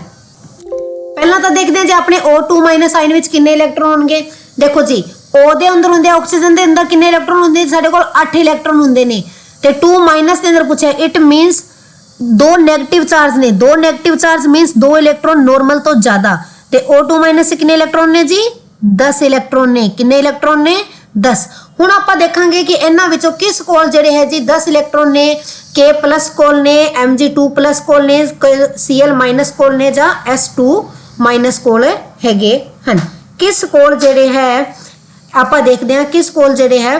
पहला तो देखते हैं जी अपने O2 माइनस आयन विच किन्ने इलेक्ट्रॉन होंगे, देखो जी O दे अंदर हुंदे ऑक्सीजन दे अंदर किन्ने इलेक्ट्रॉन हुंदे साडे कोल 8 इलेक्ट्रॉन हुंदे ने, ते 2 माइनस दे अंदर पूछा इट मींस दो नेगेटिव चार्ज ने, दो नेगेटिव चार्ज मींस दो इलेक्ट्रॉन नॉर्मल तो ज्यादा, ते O2 माइनस से किन्ने इलेक्ट्रॉन ने जी 10 इलेक्ट्रॉन ने, किन्ने इलेक्ट्रॉन ने 10। हुण आपां देखांगे कि इन्हां विचों किस कोल जिहड़े है जी 10 इलेक्ट्रॉन ने, K प्लस कोल ने, Mg2 प्लस कोल ने, Cl माइनस कोल ने जां S2 माइनस कोल हैगे हन, किस कोल जिहड़े है आपां देखदे हां किस कोल जिहड़े है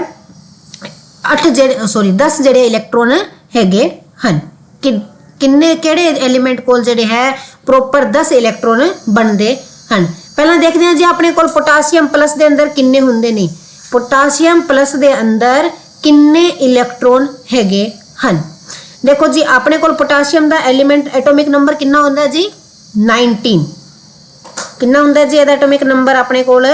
10 जिहड़े इलेक्ट्रॉन हैगे हन, किन्ने किहड़े एलीमेंट कोल जिहड़े है प्रॉपर 10 इलेक्ट्रॉन बनदे हन। पहला देखदे हां जी अपने कोल पोटाशियम प्लस दे अंदर किन्ने हुंदे ने, पोटाशियम प्लस दे अंदर किन्ने इलेक्ट्रॉन हैगे हन। देखो जी अपने कोल पोटाशियम दा एलीमेंट एटॉमिक नंबर कितना हुंदा जी 19, कितना हुंदा जी एदा एटॉमिक नंबर अपने कोल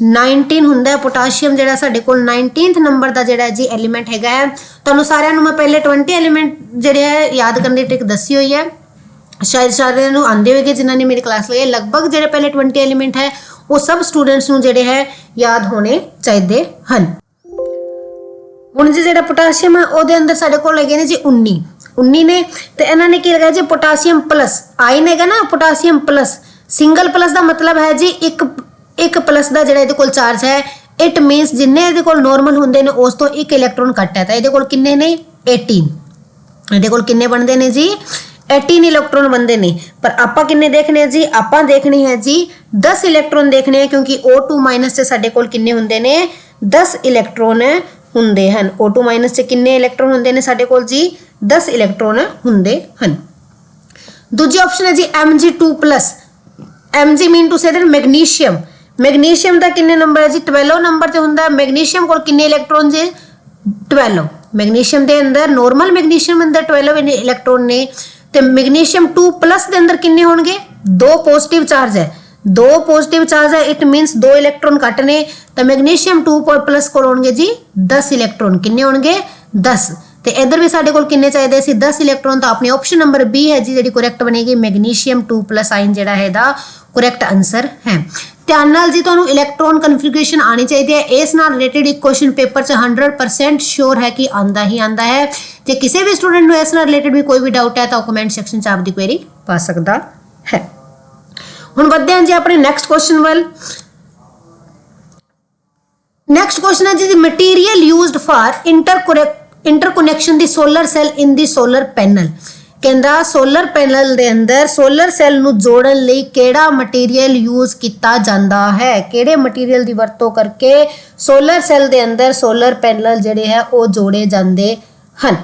19 हुंदा है, पोटाशियम जिहड़ा साडे कोल 19th नंबर दा जिहड़ा जी एलीमेंट हैगा है। तुहानूं सारिਆਂ ਨੂੰ मैं पहले 20 एलीमेंट जिहड़े है याद करने दी ट्रिक दस्सी हुई है, शायद सारिਆਂ ਨੂੰ आंदे होएगे जिन्हां ने मेरी क्लास ली है, लगभग जिहड़े पहले 20 एलीमेंट है वो सब स्टूडेंट्स ਨੂੰ जिहड़े है याद होने चाहिए हन। हुण जी जिहड़ा पोटाशियम है ਉਹਦੇ अंदर साडे कोल हैगे ने जी 19 ने, ते इन्हां ने की लगाया जी पोटाशियम प्लस आयन हैगा ना, पोटाशियम प्लस सिंगल प्लस का मतलब है जी एक प्लस का जिहड़ा इहदे कोल चार्ज है, इट मीनस जिन्ने इहदे कोल नॉर्मल हुंदे ने उस तो एक इलेक्ट्रॉन घट है, तो इहदे कोल किन्ने ने 18, इहदे कोल किन्ने बनदे ने जी 18 इलेक्ट्रॉन बनते ने। पर आपां किन्ने देखने हैं जी, आपां देखने हैं जी 10 इलेक्ट्रॉन देखने हैं, क्योंकि O2 माइनस से साडे कोल किन्ने हुंदे ने 10 इलेक्ट्रॉन हुंदे हन। O2 माइनस से किन्ने इलेक्ट्रॉन हुंदे ने साडे कोल जी 10 इलेक्ट्रॉन हुंदे हन। दूजी ऑप्शन है जी Mg2 plus, Mg mean two से मैग्नीशियम, मैग्नीशियम का किन्ने नंबर है जी 12 नंबर ते हुंदा। मैग्नीशियम कोल किन्ने इलेक्ट्रॉन जी 12, मैग्नीशियम दे अंदर नॉर्मल मैग्नीशियम अंदर 12 इलेक्ट्रॉन ने, ते मैग्नीशियम 2 प्लस दे अंदर किन्ने होणगे 2 पॉजिटिव चार्ज है, 2 पॉजिटिव चार्ज है, इट मीनस 2 इलेक्ट्रॉन घट ने, तो मैग्नीशियम 2 प्लस कोल होणगे जी 10 इलेक्ट्रॉन, किन्ने होणगे 10, ते इधर भी साडे कोल किन्ने चाहिए सी 10 इलेक्ट्रॉन, तो अपने ऑप्शन नंबर बी है जी जिहड़ी करेक्ट बनेगी, मैग्नीशियम 2 प्लस आयन जिहड़ा है दा करेक्ट आंसर है। ध्यान नाल जी तुहानूं इलेक्ट्रॉन कन्फिगरेशन आनी चाहिए है, इस नाल रिलेटेड एक क्वेश्चन पेपर च 100% श्योर है कि आंदा ही आंदा है। जे किसी भी स्टूडेंट नूं इस नाल रिलेटेड भी कोई भी डाउट है तो कमेंट सेक्शन च आपकी क्वेरी पा सकदा है। हुण वधदे हां जी अपने नैक्सट क्वेश्चन वल। नैक्सट क्वेश्चन है जी material used for interconnection the solar cell in the solar panel, ਕਹਿੰਦਾ ਸੋਲਰ ਪੈਨਲ ਦੇ ਅੰਦਰ ਸੋਲਰ ਸੈੱਲ ਨੂੰ ਜੋੜਨ ਲਈ ਕਿਹੜਾ ਮਟੀਰੀਅਲ ਯੂਜ਼ ਕੀਤਾ ਜਾਂਦਾ ਹੈ, ਕਿਹੜੇ ਮਟੀਰੀਅਲ ਦੀ ਵਰਤੋਂ ਕਰਕੇ ਸੋਲਰ ਸੈੱਲ ਦੇ ਅੰਦਰ ਸੋਲਰ ਪੈਨਲ ਜਿਹੜੇ ਹੈ ਉਹ ਜੋੜੇ ਜਾਂਦੇ ਹਨ।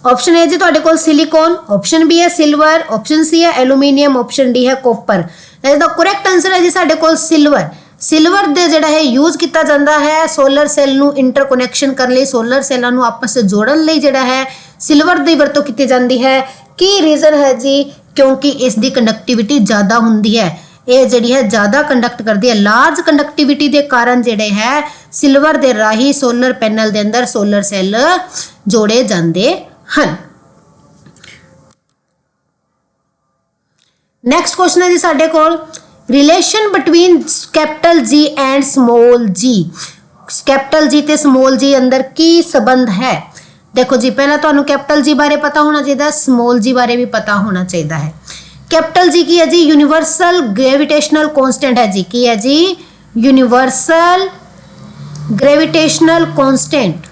ऑप्शन ए जी ਤੁਹਾਡੇ ਕੋਲ सिलिकॉन, ऑप्शन बी है सिल्वर, ऑप्शन सी है एल्यूमीनियम, ऑप्शन डी है कॉपर। इसका करेक्ट आंसर है जी ਸਾਡੇ ਕੋਲ सिल्वर। सिल्वर ਦੇ ਜਿਹੜਾ ਹੈ ਯੂਜ਼ ਕੀਤਾ ਜਾਂਦਾ ਹੈ ਸੋਲਰ ਸੈੱਲ ਨੂੰ ਇੰਟਰਕਨੈਕਸ਼ਨ ਕਰਨ ਲਈ, ਸੋਲਰ ਸੈੱਲਾਂ ਨੂੰ ਆਪਸ ਵਿੱਚ ਜੋੜਨ ਲਈ ਜਿਹੜਾ ਹੈ ਸਿਲਵਰ ਦੀ ਵਰਤੋਂ ਕੀਤੀ ਜਾਂਦੀ ਹੈ। ਕੀ ਰੀਜ਼ਨ ਹੈ ਜੀ? ਕਿਉਂਕਿ ਇਸ ਦੀ ਕੰਡਕਟਿਵਿਟੀ ਜ਼ਿਆਦਾ ਹੁੰਦੀ ਹੈ, ਇਹ ਜਿਹੜੀ ਹੈ ਜ਼ਿਆਦਾ ਕੰਡਕਟ ਕਰਦੀ ਹੈ। ਲਾਰਜ ਕੰਡਕਟਿਵਿਟੀ ਦੇ ਕਾਰਨ ਜਿਹੜੇ ਹੈ ਸਿਲਵਰ ਦੇ ਰਾਹੀਂ ਸੋਲਰ ਪੈਨਲ ਦੇ ਅੰਦਰ ਸੋਲਰ ਸੈੱਲ ਜੋੜੇ ਜਾਂਦੇ ਹਨ। ਨੈਕਸਟ ਕੁਐਸਚਨ ਹੈ ਜੀ ਸਾਡੇ ਕੋਲ ਰਿਲੇਸ਼ਨ ਬਿਟਵੀਨ ਕੈਪੀਟਲ ਜੀ ਐਂਡ ਸਮੋਲ ਜੀ। ਕੈਪੀਟਲ ਜੀ ਤੇ ਸਮੋਲ ਜੀ ਅੰਦਰ ਕੀ ਸੰਬੰਧ ਹੈ? ਦੇਖੋ ਜੀ ਪਹਿਲਾਂ ਤੁਹਾਨੂੰ ਕੈਪੀਟਲ ਜੀ ਬਾਰੇ ਪਤਾ ਹੋਣਾ ਚਾਹੀਦਾ, ਸਮੋਲ ਜੀ ਬਾਰੇ ਵੀ ਪਤਾ ਹੋਣਾ ਚਾਹੀਦਾ ਹੈ। कैपिटल जी की है जी यूनिवर्सल ग्रेविटेशनल कांस्टेंट है जी, की है जी universal gravitational constant.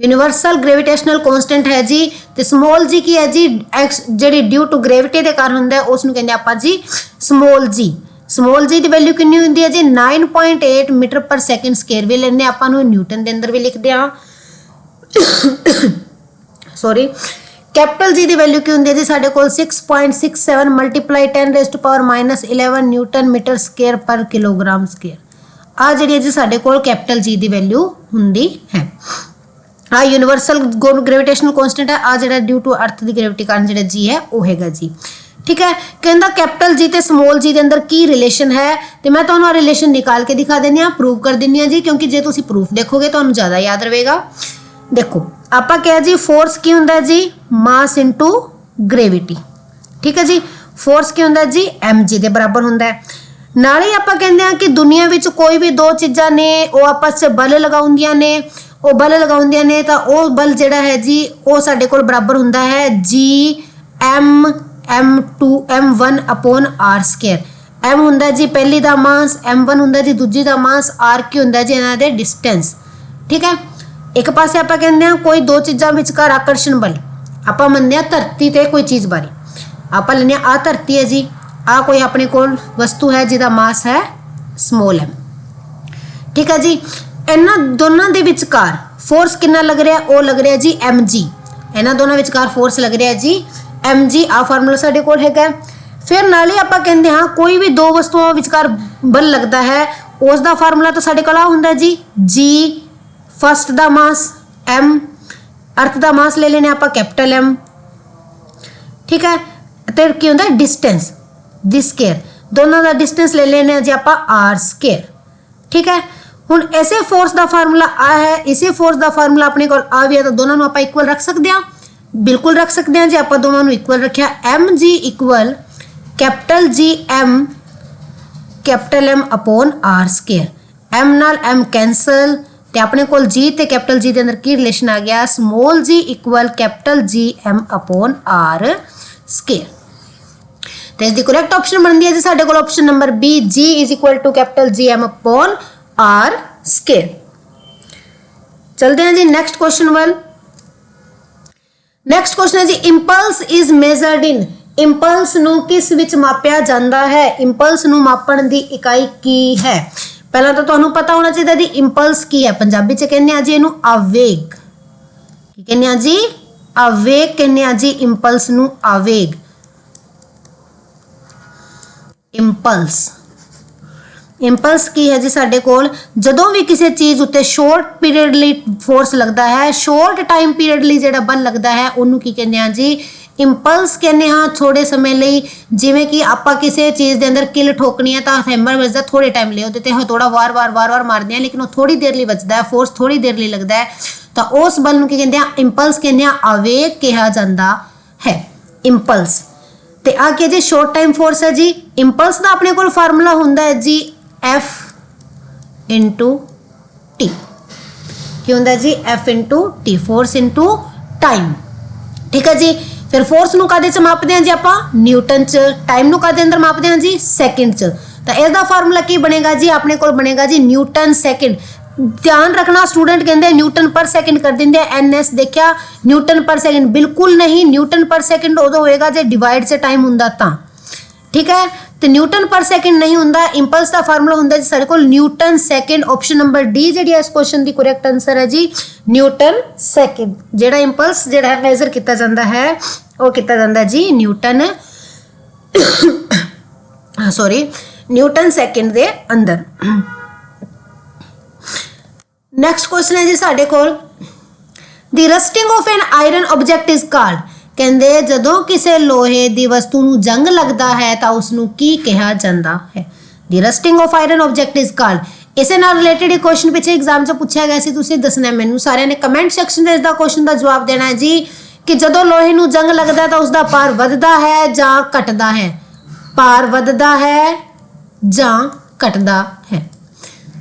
Universal gravitational constant है जी। ते स्मॉल जी की है जी एक्स जी ड्यू टू ग्रेविटी के कारण होंगे उसनूं कहंदे आपां जी स्मॉल जी। स्मॉल जी की वैल्यू कितनी होंदी है जी 9.8 मीटर पर सैकेंड स्केयर भी लेने आपां नूं न्यूटन के अंदर भी लिखते हैं सॉरी। कैपिटल जी की वैल्यू की होंदी है जी साडे कोल 6.67 मल्टीप्लाई 10⁻⁻11 न्यूटन मीटर स्केयर पर किलोग्राम स्केयर। आ जिहड़ी है जी साडे कोल कैपिटल जी की वैल्यू हुंदी है। आ यूनिवर्सल ग्रेविटेशनल कांस्टेंट है, आ जिहड़ा ड्यू टू अर्थ की ग्रेविटी कारण जिहड़ा जी है वो हैगा जी। ठीक है, कहता कैपिटल जी ते स्मॉल जी के अंदर की रिलेशन है, तो मैं तुहानूं रिलेशन निकाल के दिखा देनी हाँ, प्रूव कर देनी जी, क्योंकि जे तुसीं प्रूफ देखोगे तुहानूं ज़्यादा याद रहेगा। देखो आपां क्या जी फोर्स की हुंदा जी मास इंटू ग्रेविटी। ठीक है जी, फोर्स की हुंदा जी mg के बराबर हुंदा है। नाल ही आपां कहंदे हां कि दुनिया विच कोई भी दो चीज़ां ने वो आपस च बल लगाउंदियां ने, वो बल लगाउंदियां ने तां वो बल जिहड़ा है जी वो साडे कोल बराबर हुंदा है g m1 upon r square. m हुंदा जी पहली दा मास, m1 हुंदा जी दूजी दा मास, r की हुंदा जी इन्हां दे डिस्टेंस। ठीक है, एक पासे आपां कहंदे हां कोई दो चीज़ां विचकार आकर्षण बल, आपां मंनदे हां धरती ते कोई चीज़ बारे, आपां लैंदे हां आ धरती है जी, आ कोई अपने कोल वस्तु है जिहदा मास है स्मॉल m। ठीक है जी, इन्हां दोनों दे विचकार फोर्स कितना लग रहा है? वो लग रहा है जी mg। इन्हां दोनों विचकार फोर्स लग रहा है जी mg। आ फार्मूला साडे कोल हैगा। फिर नाल ही आपां कहंदे हां कोई भी दो वस्तुओं विचकार बल लगता है उस दा फार्मूला तो साडे कोल आ हुंदा जी g फस्ट दा मास m, अर्थ दा मास ले लेने आप कैपिटल M। ठीक है, तो की होंदा डिस्टेंस दी स्केयर, दोनों का डिस्टेंस ले लेने जी आप r स्केयर। ठीक है, हुण ऐसे फोर्स का फार्मूला आ है, इसी फोर्स का फार्मूला अपने को आ भी है तो दोनों आप इक्वल रख सकते हैं, बिल्कुल रख सकते हैं जी। आप दोनों इक्वल रखा mg equal capital G m capital M upon r square. m नाल m कैंसल ते अपने कोल g ते कैपिटल G के अंदर की रिलेशन आ गया small g equal capital G m upon r square. तो इसकी करेक्ट ऑप्शन बनती है जी साडे कोल option number B g is equal to capital G m upon r square. चलते हैं जी नेक्स्ट क्वेश्चन वाल। नेक्स्ट क्वेश्चन है जी impulse is measured in. Impulse नू किस विच मापिया जाता है? इंपल्स नू मापण दी इकाई की है? पहला तो तुहानू पता होना चाहिए जी इंपल्स की है, पंजाबी च कहने आ जी इनू आवेग। की कहने आ जी आवेग, कहने आ जी इंपल्स नू आवेग। इंपल्स इंपल्स की है जी साडे कोल जदों भी किसी चीज़ उत्ते शॉर्ट पीरियड लई फोर्स लगता है, शॉर्ट टाइम पीरियड लई जिहड़ा बल लगता है उन्होंने की कहने आ जी इंपल्स कहने हाँ। थोड़े समय ਲਈ ਜਿਵੇਂ कि ਆਪਾਂ ਕਿਸੇ ਚੀਜ਼ ਦੇ ਅੰਦਰ ਕਿਲ ਠੋਕਣੀ ਹੈ ਤਾਂ ਹੈਮਰ ਵੱਜਦਾ ਥੋੜੇ ਟਾਈਮ ਲਈ, ਉਹਦੇ ਤੇ ਹਥੌੜਾ ਵਾਰ-ਵਾਰ ਮਾਰਦੇ ਆ ਲੇਕਿਨ ਉਹ ਥੋੜੀ ਦੇਰ ਲਈ ਵੱਜਦਾ ਹੈ, ਫੋਰਸ ਥੋੜੀ ਦੇਰ ਲਈ ਲੱਗਦਾ ਹੈ, ਤਾਂ ਉਸ ਬਲ ਨੂੰ ਕੀ ਕਹਿੰਦੇ ਆ? ਇੰਪਲਸ ਕਹਿੰਦੇ ਆ, ਆਵੇਗ ਕਿਹਾ ਜਾਂਦਾ ਹੈ ਇੰਪਲਸ। ਤੇ ਆ ਕੀ ਜੀ ਸ਼ਾਰਟ ਟਾਈਮ ਫੋਰਸ ਹੈ ਜੀ। ਇੰਪਲਸ ਦਾ ਆਪਣੇ ਕੋਲ ਫਾਰਮੂਲਾ ਹੁੰਦਾ ਹੈ ਜੀ F * T। ਕੀ ਹੁੰਦਾ ਜੀ? F * T, force * time. ठीक है जी, फिर फोर्स नू कादे च मापते हैं जी आप? न्यूटन च। टाइम नू कादे अंदर मापते हैं जी? सैकेंड च। तो इसका फार्मूला की बनेगा जी? अपने को बनेगा जी न्यूटन सैकेंड। ध्यान रखना स्टूडेंट कहते न्यूटन पर सेकंड कर देंगे NS देखा न्यूटन पर सेकंड बिल्कुल नहीं न्यूटन पर सेकंड उदों होएगा जे डिवाइड से टाइम हुंदा तां ठीक है तो न्यूटन पर सेकंड नहीं हुंदा इंपल्स का फार्मूला हुंदा जी साडे कोल Newton second option number D जी इस क्वेश्चन की करेक्ट आंसर है जी न्यूटन सेकंड जेड़ा इंपल्स जेड़ा मेजर किया जाता है वो किया जाता जी न्यूटन सॉरी न्यूटन सेकंड दे अंदर। नेक्स्ट क्वेश्चन है जी साडे कोल the rusting of an iron object is called कहंदे जदों किसी लोहे दी वस्तु नूं जंग लगदा है तां उसनूं की कहा जांदा है। The rusting of iron object is called इसे नाल रिलेटेड एक क्वेश्चन पिछे एग्जाम च पूछा गया सी तुसीं दसना मैनूं सारिਆਂ ने कमेंट सैक्शन दे इसदा क्वेश्चन दा जवाब देना है जी कि जदों लोहे नूं जंग लगदा तां उसदा भार वधदा है जां घटदा है भार वधदा है जां घटदा है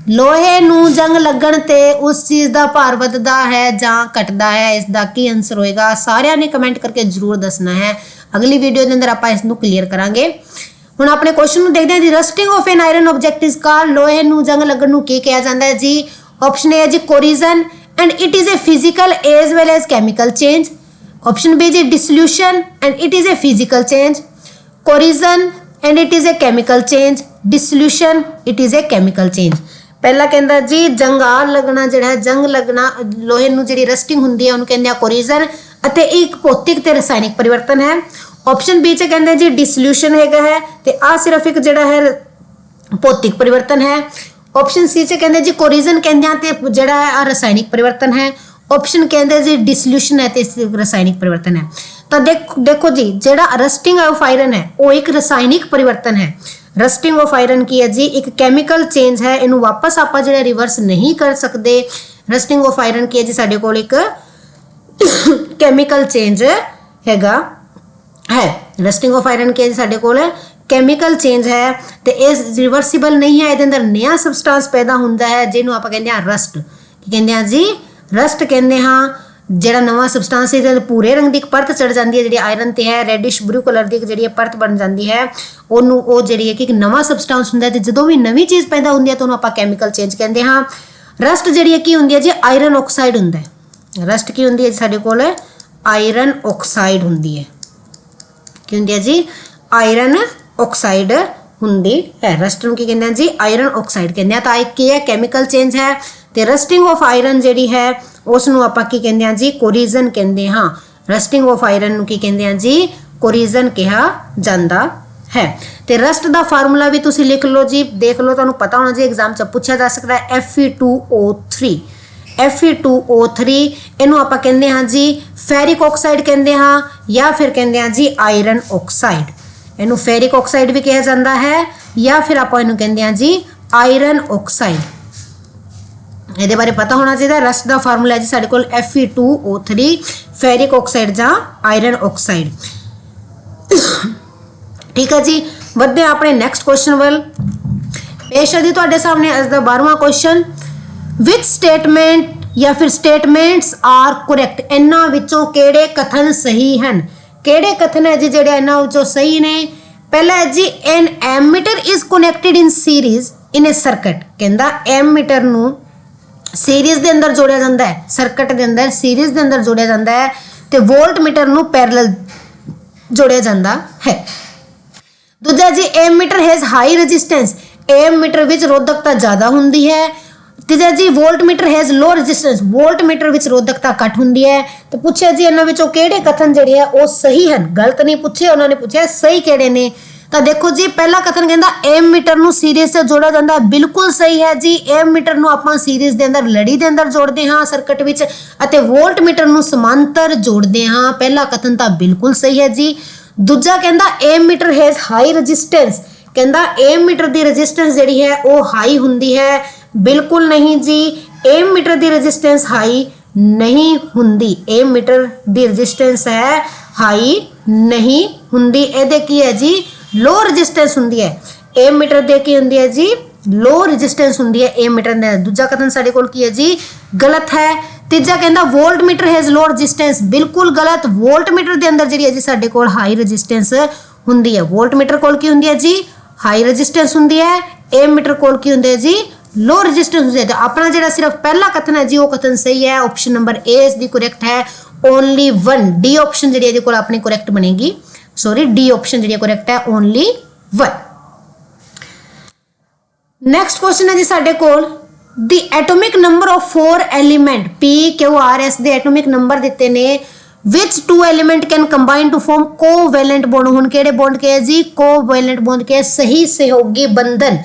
लोहे नूं जंग लगन ते उस चीज़ का भार वधदा है जां घटदा है इसका की आंसर होएगा सारिਆਂ ने कमेंट करके जरूर दसना है अगली वीडियो के अंदर आपां इसनूं क्लीयर करांगे। हुण अपने क्वेश्चन नूं देखदे हां the rusting of an iron object is called लोहे नूं जंग लगन नूं की कहा जांदा है जी ऑप्शन ए है जी corrosion and it is a physical as well as chemical change. Option B जी dissolution and it is a physical change corrosion and it is a chemical change dissolution it is a chemical change. पहला कहता जी जंगार लगना जिहड़ा है जंग लगना लोहे नूं जिहड़ी रस्टिंग हुंदी है उहनूं कहंदे आ कोरिजन अते एक भौतिक ते रसायनिक परिवर्तन है। ऑप्शन बी च कहंदे जी डिसोल्यूशन हैगा है ते आ सिर्फ एक जिहड़ा है भौतिक परिवर्तन है। ऑप्शन सी च कहंदे जी कोरिजन कहंदे आ ते जिहड़ा है आ रसायनिक परिवर्तन है। ऑप्शन कहंदे जी डिसोल्यूशन है ते रसायनिक परिवर्तन है। तो देखो जी जिहड़ा रस्टिंग ऑफ आयरन है वो एक रसायनिक परिवर्तन है रस्टिंग ऑफ आयरन की है जी एक कैमिकल चेंज है इनू वापस आप जो रिवर्स नहीं कर सकते। रस्टिंग ऑफ आयरन की है जी साडे कोल एक कैमिकल चेंज हैगा है रस्टिंग ऑफ आयरन की है जी साडे कोल कैमिकल चेंज है तो इस रिवर्सिबल नहीं है इहदे अंदर नया सबसटेंस पैदा हुंदा है जिन्हों आप कहंदे आ रस्ट की कहंदे आ जी रस्ट कहंदे हाँ ਜਿਹੜਾ नवा सबसटेंस है भूरे रंग की एक परत चढ़ जाती है जी आयरन ते है रेडिश ब्लू कलर की जी परत बन जाती है ਉਹਨੂੰ ਉਹ ਜਿਹੜੀ ਹੈ ਕਿ ਇੱਕ ਨਵਾਂ ਸਬਸਟੈਂਸ ਹੁੰਦਾ ਤੇ ਜਦੋਂ ਵੀ ਨਵੀਂ ਚੀਜ਼ ਪੈਦਾ ਹੁੰਦੀ ਹੈ ਤਾਂ ਉਹਨੂੰ ਆਪਾਂ ਕੈਮੀਕਲ ਚੇਂਜ ਕਹਿੰਦੇ ਹਾਂ। ਰਸਟ ਜਿਹੜੀ ਹੈ ਕੀ ਹੁੰਦੀ ਹੈ ਜੀ ਆਇਰਨ ਆਕਸਾਈਡ ਹੁੰਦਾ ਹੈ ਰਸਟ ਕੀ ਹੁੰਦੀ ਹੈ ਸਾਡੇ ਕੋਲ ਆਇਰਨ ਆਕਸਾਈਡ ਹੁੰਦੀ ਹੈ ਕੀ ਹੁੰਦੀ ਹੈ ਜੀ ਆਇਰਨ ਆਕਸਾਈਡ ਹੁੰਦੀ ਹੈ ਰਸਟ ਨੂੰ ਕੀ ਕਹਿੰਦੇ ਆ ਜੀ ਆਇਰਨ ਆਕਸਾਈਡ ਕਹਿੰਦੇ ਆ ਤਾਂ ਇੱਕ ਕੀ ਹੈ ਕੈਮੀਕਲ ਚੇਂਜ ਹੈ ਤੇ ਰਸਟਿੰਗ ਆਫ ਆਇਰਨ ਜਿਹੜੀ ਹੈ ਉਸ ਨੂੰ ਆਪਾਂ ਕੀ ਕਹਿੰਦੇ ਆ ਜੀ ਕੋਰੀਜ਼ਨ ਕਹਿੰਦੇ ਹਾਂ ਰਸਟਿੰਗ ਆਫ ਆਇਰਨ ਨੂੰ ਕੀ ਕਹਿੰਦੇ ਆ ਜੀ ਕੋਰੀਜ਼ਨ ਕਿਹਾ ਜਾਂਦਾ है। तो रस्ट का फार्मूला भी तुसी लिख लो जी देख लो तुहानू पता होना जी एग्जाम च पूछा जा सकता है Fe2O3 Fe2O3 इनू आपां कहंदे हां जी फेरिक ऑक्साइड कहंदे हां या फिर कहंदे हां जी आयरन ऑक्साइड इनू फेरिक ऑक्साइड भी कहा जाता है या फिर आपां इनू कहंदे हां जी आयरन ऑक्साइड ये बारे पता होना चाहिए। रस्ट का फार्मूला है जी साडे कोल Fe2O3 फेरिक ऑक्साइड जां आयरन ऑक्साइड ठीक है जी। वधदे अपने नैक्सट क्वेश्चन वाल पेश है जी तुहाडे सामने अज दा 12वां क्वेश्चन विच स्टेटमेंट या फिर स्टेटमेंट्स आर करैक्ट इन्हां विचों किहड़े कथन सही हन किहड़े कथन है जी जिहड़े इन्हां विचों सही ने। पहला है जी an ammeter is connected in series in a circuit कहंदा एमीटर नूं सीरीज दे अंदर जोड़िया जांदा है सर्किट दे अंदर सीरीज दे अंदर जोड़िया जांदा है ते वोल्टमीटर नूं पैरेलल जोड़िया जांदा है। दूजा जी ammeter has high resistance ammeter विच रोधकता ज़्यादा हुंदी है। तीजा जी voltmeter has low resistance voltmeter विच रोधकता घट हुंदी है। तो पूछा जी इन्हां विचों किहड़े कथन जिहड़े आ ओह सही हन गलत नहीं पूछे उन्होंने पूछा सही किहड़े ने। तो देखो जी पहला कथन कहंदा एमीटर नूं सीरीज से जोड़ा जांदा बिल्कुल सही है जी एमीटर नूं आपां सीरीज दे अंदर लड़ी दे अंदर जोड़दे हां सर्किट विच अते वोल्टमीटर नूं समांतर जोड़दे हां पहला कथन तां बिल्कुल सही है जी। दूजा कहंदा एमीटर हैज हाई रेजिस्टेंस कहंदा एमीटर दी रेजिस्टेंस जिहड़ी है वो हाई हुंदी है बिल्कुल नहीं जी एमीटर दी रेजिस्टेंस हाई नहीं हुंदी एमीटर दी रेजिस्टेंस है हाई नहीं हुंदी इहदे की है जी लो रेजिस्टेंस हुंदी है एमीटर दे की हुंदी है जी लो रेजिस्टेंस हुंदी है एमीटर दे। दूजा कथन साडे कोल की है जी गलत है। तीजा कहंदा वोल्टमीटर हैज लो रेजिस्टेंस बिल्कुल गलत वोल्टमीटर दे अंदर जिहड़ी है जी साडे कोल हाई रेजिस्टेंस हुंदी है वोल्टमीटर कोल की हुंदी है जी हाई रेजिस्टेंस हुंदी है एमीटर कोल की हुंदी है जी लो रेजिस्टेंस ਹੁੰਦੀ ਹੈ। तो अपना ਜਿਹੜਾ सिर्फ पहला कथन है जी वो कथन सही है। ऑप्शन नंबर ए इस दी करेक्ट है। ओनली वन डी ऑप्शन ਜਿਹੜੀ ਇਹਦੇ ਕੋਲ ਆਪਣੀ करेक्ट बनेगी। सॉरी डी ऑप्शन ਜਿਹੜੀ करेक्ट है ओनली वन। नेक्स्ट क्वेश्चन है जी साडे कोल the atomic number of 4 element P Q R S दे एटॉमिक नंबर दिते ने which 2 element can combine to form covalent bond. हुण केड़े बॉन्ड के जी कोवैलेंट बॉन्ड के सही सहयोगी बंधन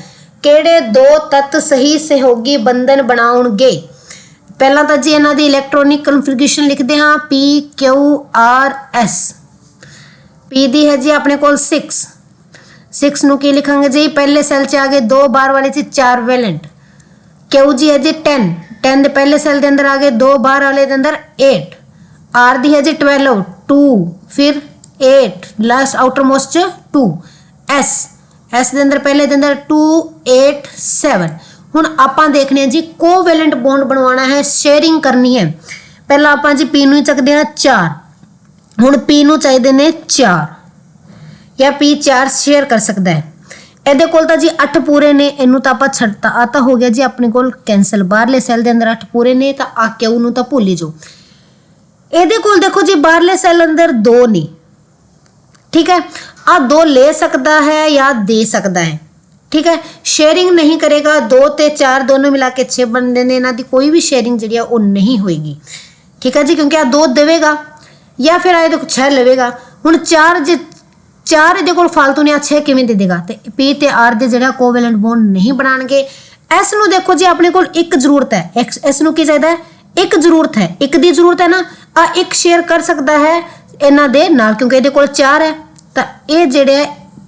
केड़े दो तत्व सही सहयोगी बंधन बनाउणगे। पहला तो जी इन्हां दी इलैक्ट्रॉनिक कन्फिगरेशन लिखदे हां P Q R S. P दी है जी अपने कोल 6 नू की लिखांगे जी पहले सेल च आ गए 2 बार वाले च 4 वैलेंट। क्यू जी है जी 10 दे पहले सेल दे अंदर आ गए 2 बार वाले दे अंदर 8। आर दी है जी 12 2 फिर 8 लास्ट आउटर मोस्ट 2। एस दे अंदर पहले दे अंदर 2 8 7। हुण आपां देखने जी कोवैलेंट बॉन्ड बनवाना है शेयरिंग करनी है। पहला आपां जी पी नू ही चकदे हां 4। हुण पी नू चाहिए ने 4 या पी 4 शेयर कर सकता है। ਇਹਦੇ ਕੋਲ ਤਾਂ ਜੀ 8 ਪੂਰੇ ਨੇ ਇਹਨੂੰ ਤਾਂ ਆਪਾਂ ਛੱਡਤਾ ਆ ਤਾਂ ਹੋ ਗਿਆ ਜੀ ਆਪਣੇ ਕੋਲ ਕੈਂਸਲ। ਬਾਹਰਲੇ ਸੈੱਲ ਦੇ ਅੰਦਰ 8 ਪੂਰੇ ਨੇ ਤਾਂ ਆ ਕਿਉ ਨੂੰ ਤਾਂ ਭੁੱਲ ਹੀ ਜਾਓ। ਇਹਦੇ ਕੋਲ ਦੇਖੋ ਜੀ ਬਾਹਰਲੇ ਸੈੱਲ ਅੰਦਰ 2 ਨੇ ठीक है। आ 2 ले सकता है या दे सकता है ठीक है। शेयरिंग नहीं करेगा 2 ते 4 दोनों मिला के 6 बनते ने इन्हां दी कोई भी शेयरिंग जी वो नहीं होएगी ठीक है जी क्योंकि आ 2 देवेगा या फिर आए देखो 6 लवेगा। हुण 4 जे 4 ਇਹਦੇ ਕੋਲ फालतू ने 6 किवें दे देगा ते पी ते आर दे ਜਿਹੜਾ कोवैलेंट बॉन्ड नहीं बनाणगे। एस ਨੂੰ देखो जी अपने कोल एक जरूरत है एस ਨੂੰ ਕੀ ਚਾਹੀਦਾ है एक जरूरत है एक ਦੀ ਜ਼ਰੂਰਤ है ना आ एक शेयर कर सकता है ਇਹਨਾਂ ਦੇ ਨਾਲ क्योंकि ਇਹਦੇ ਕੋਲ 4 है ਤਾਂ ਇਹ ਜਿਹੜੇ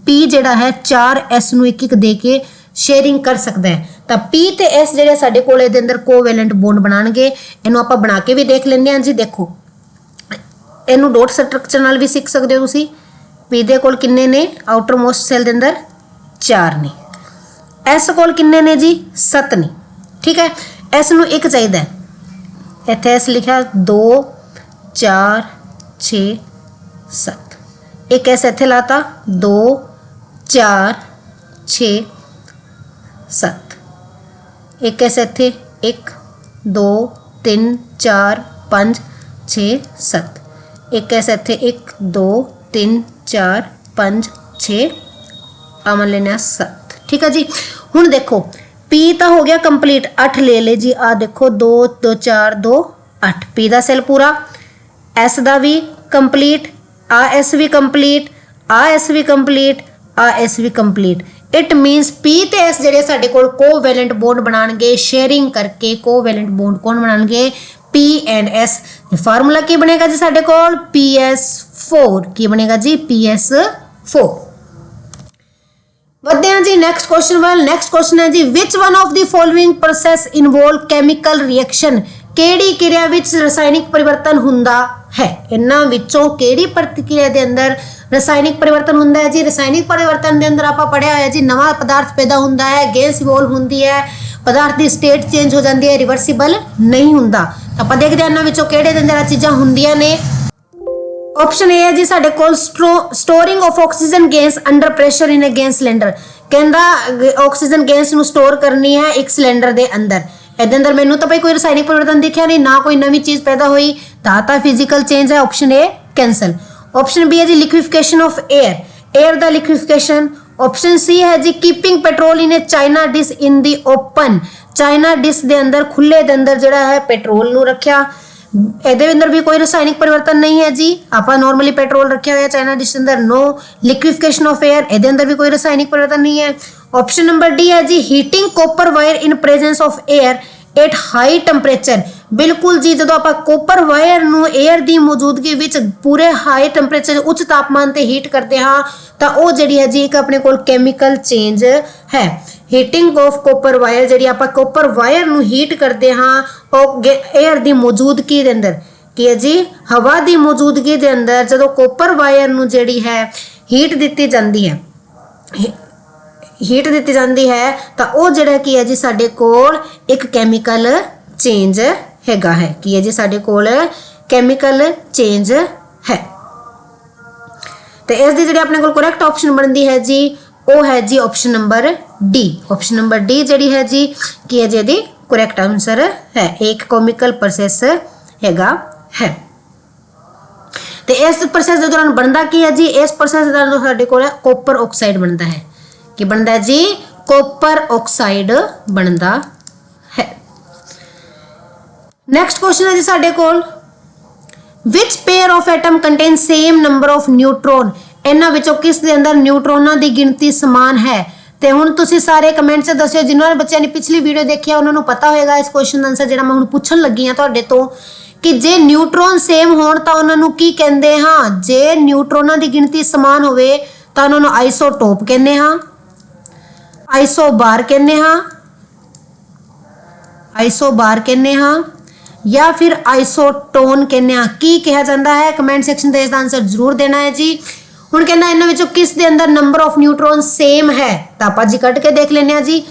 पी ਜਿਹੜਾ है 4 एस ਨੂੰ ਇੱਕ ਇੱਕ ਦੇ ਕੇ शेयरिंग कर सकता है। ਤਾਂ पी ਤੇ एस ਜਿਹੜੇ ਸਾਡੇ ਕੋਲ ਇਹਦੇ ਅੰਦਰ ਕੋਵੈਲੈਂਟ ਬੌਂਡ ਬਣਾਣਗੇ। ਇਹਨੂੰ ਆਪਾਂ ਬਣਾ ਕੇ ਵੀ ਦੇਖ ਲੈਂਦੇ ਹਾਂ ਜੀ। ਦੇਖੋ ਇਹਨੂੰ ਡਾਟ ਸਟਰਕਚਰ ਨਾਲ ਵੀ ਸਿੱਖ ਸਕਦੇ ਹੋ ਤੁਸੀਂ। पी दे कोल किन्ने ने आउटर मोस्ट सेल दे अंदर 4 ने। एस कोल किन्ने ने जी 7 ने ठीक है। एस नू एक चाहिए इत्थे एस लिखा 2 4 6 7 एक एस इत्थे लाता 2 4 6 7 एक एस इत्थे 1 2 3 4 5 6 7 एक एस इत्थे 1 2 3 4 5 6 आमन लेना 7 ठीक है जी। हुण देखो पी तो हो गया कंप्लीट 8 ले ले जी। आ देखो 2 2 4 2 8 पी का सैल पूरा। एस का भी कंप्लीट आ एस भी कंप्लीट आ एस भी कंप्लीट आ एस भी कंप्लीट। इट मीनस पी ते एस जेडे साडे कोल कोवैलेंट बॉन्ड बनाणगे शेयरिंग करके कोवैलेंट बॉन्ड कौन बनाणगे पी एंड एस। फार्मूला की बनेगा जी साडे कोल PS4 की बनेगा जी PS4। वधदे हां जी नेक्स्ट क्वेश्चन वाल। नेक्स्ट क्वेश्चन है जी which one of the following process involve chemical reaction. केड़ी क्रिया विच रासायनिक परिवर्तन हुंदा है। इन्हां विचों केड़ी प्रतिक्रिया दे अंदर रासायनिक परिवर्तन हुंदा है जी। रासायनिक परिवर्तन दे अंदर आपां पढ़िया होया जी नवा पदार्थ पैदा हुंदा है गैस इवॉल्व हुंदी है पदार्थ की स्टेट चेंज हो जाती है रिवर्सिबल नहीं हुंदा। आपां देखदे हां इन्हां विचों किहड़े दे अंदर आ चीज़ां हुंदियां ने। ऑप्शन ए है जी साडे कोल storing of oxygen gas under pressure in a gas cylinder. कहंदा ऑक्सीजन गैस नूं स्टोर करनी है एक सिलेंडर दे अंदर। ਇਹਦੇ ਅੰਦਰ ਮੈਨੂੰ ਤਾਂ ਭਾਈ ਕੋਈ ਰਸਾਇਣਿਕ परिवर्तन दिखा नहीं ना कोई नवी चीज़ पैदा हुई ਤਾਂ फिजिकल चेंज है। Option A cancel. Option B है जी liquefaction of air the liquefaction. Option C है जी keeping petrol in a china dish in the open. China dish दे अंदर खुले दे अंदर जिहड़ा है पेट्रोल नूं रखिया। ਇਹਦੇ अंदर भी कोई रासायनिक परिवर्तन नहीं है जी। आपां नॉर्मली पेट्रोल रखा हुआ चाइना डिश अंदर नो लिक्विफिकेशन ऑफ एयर। ਇਹਦੇ अंदर भी कोई रासायनिक परिवर्तन नहीं है। ऑप्शन नंबर डी है जी heating copper wire in presence of air at high temperature. बिल्कुल जी जो आप कॉपर वायर नूं एयर की मौजूदगी विच पूरे हाई टैंपरेचर उच्च तापमान ते हीट करते हाँ तो वह जी है जी एक अपने कोल केमिकल चेंज है। हीटिंग ऑफ कॉपर वायर जी आप कॉपर वायर नूं हीट करते हाँ और एयर की मौजूदगी के अंदर की है जी हवा की मौजूदगी के अंदर जो कॉपर वायर नूं जी है हीट दी जाती है हीट दी जाती है तो वह जोड़ा की है जी साडे कोल एक कैमिकल चेंज हैगा है कि है जी साडे कोल कैमिकल चेंज है। तो इस दी जिहड़ी अपने कोल करैक्ट ऑप्शन बनती है जी वो है जी option number D. Option number D जी है जी की है जी करैक्ट आंसर है। एक केमिकल प्रोसैस है। तो इस प्रोसैस के दौरान बनता की है जी, इस प्रोसैस के दौरान साडे कोल कॉपर ऑक्साइड बनता है। की बनता है जी? कॉपर ऑक्साइड बनता है। नेक्स्ट क्वेश्चन है जी साडे कोल, which pair of atom contain same number of neutron. इन्हां विचों किस दे अंदर न्यूट्रॉनां दी गिनती समान है। ते हुण तुसीं सारे कमेंट च दस्सिओ, जिन्होंने बच्चों ने पिछली वीडियो देखी है उन्होंने पता होएगा इस क्वेश्चन का आंसर, जिहड़ा मैं हुण पुछण लगी हां तुहाडे तो, कि जे न्यूट्रॉन सेम होण तां उन्हां नूं की कहंदे हां। जे न्यूट्रॉनां दी गिनती समान होवे तां उन्हां नूं आइसोटोप कहंदे हां, आइसोबार कहने हाँ, आइसोबार कहने हाँ, या फिर आइसोटोन कहने हाँ। की कहा जाता है कमेंट सेक्शन में इसका आंसर जरूर देना है जी। हुण कहना इन्हां विचों किस दे अंदर नंबर ऑफ न्यूट्रॉन सेम है, तो आपां जी कट के देख लेने जी।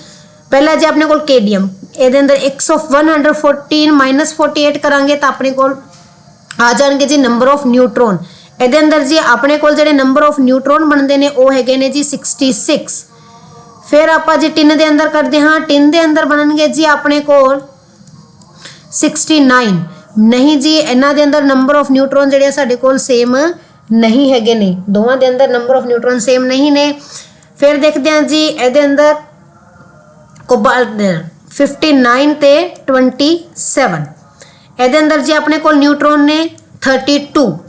पहला जी अपने कोल केडियम, इहदे अंदर 114 - 48 करांगे तो अपने कोल आ जाणगे जी नंबर ऑफ न्यूट्रॉन। इहदे अंदर जी अपने कोल जिहड़े नंबर ऑफ न्यूट्रॉन बनदे ने वो हैगे ने जी 66। फिर आपां जी टिन दे अंदर करते हाँ, टिन दे अंदर बननगे जी अपने कोल 69। नहीं जी, इन्हां दे अंदर नंबर ऑफ न्यूट्रॉन जिहड़े साडे कोल सेम नहीं हैगे ने, दोवां दे अंदर नंबर ऑफ न्यूट्रॉन सेम नहीं ने। फिर देखते हैं जी इहदे अंदर कोबाल्ट 59 ते 27, इहदे अंदर जी अपने कोल न्यूट्रॉन ने 32।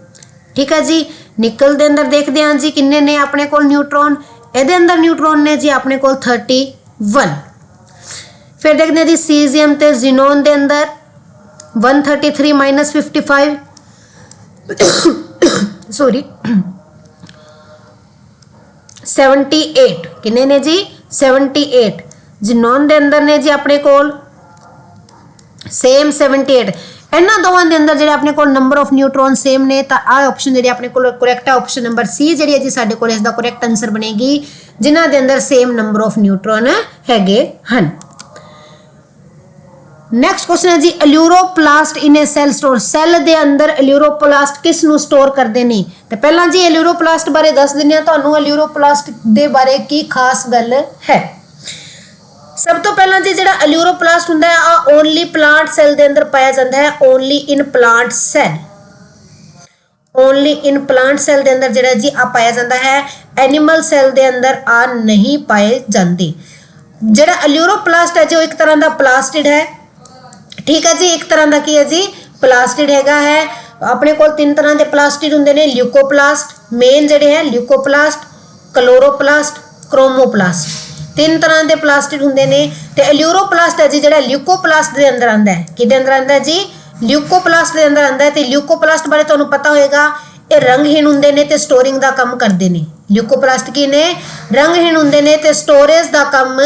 ठीक है जी। निकल दे अंदर देखते हैं जी किन्ने ने अपने कोल न्यूट्रॉन, इहदे अंदर न्यूट्रॉन ने जी अपने कोल 31। फिर देखते हैं जी सीजियम ते जिनोन दे अंदर 133 - 55 सॉरी 78 किन्ने ने जी 78। जिनोन दे अंदर ने जी अपने कोल सेम 78। इन्हां दोवां दे अंदर जिहड़े अपने कोल नंबर ऑफ न्यूट्रॉन सेम ने, तो आ ऑप्शन जिहड़ी अपने कोल करैक्ट है ऑप्शन नंबर सी जिहड़ी है जी साडे कोल इसदा करैक्ट आंसर बनेगी, जिन्हां दे अंदर सेम नंबर ऑफ न्यूट्रॉन हैगे हन। नेक्स्ट क्वेश्चन है जी एल्यूरोप्लास्ट इन ए सेल स्टोर। सेल दे अंदर एल्यूरोप्लास्ट किस नू स्टोर करदे ने। ते पहला जी एल्यूरोप्लास्ट बारे दस दिन्ने आ तुहानू, एल्यूरोप्लास्ट दे बारे की खास गल है। सब तो पहला जी जिहड़ा एल्यूरोप्लास्ट हुंदा है आ ओनली प्लांट सेल दे अंदर पाया जाता है, only in plant cell, only in plant cell दे अंदर जिहड़ा जी आ पाया जाता है, एनिमल सेल दे अंदर आ नहीं पाए जाते। जिहड़ा एल्यूरोप्लास्ट है जो एक तरह का प्लास्टिड है। ठीक है जी, एक तरह का की है जी प्लास्टिड हैगा है। अपने कोल तीन तरह के प्लास्टिड हुंदे ने, ल्यूकोप्लास्ट मेन जिहड़े है, ल्यूकोप्लास्ट, क्लोरोप्लास्ट, क्रोमोप्लास्ट, तीन तरह के प्लास्टिड हुंदे ने। ते एल्यूरोप्लास्ट है जी जिहड़ा ल्यूकोप्लास्ट दे अंदर आंदा है। किहदे अंदर आंदा है जी? ल्यूकोप्लास्ट दे अंदर आंदा है। ते ल्यूकोप्लास्ट बारे तुहानू पता होएगा ये रंगहीन हुंदे ने ते स्टोरिंग दा काम करदे ने। ल्यूकोप्लास्ट की ने रंगहीन हुंदे ने ते स्टोरेज दा काम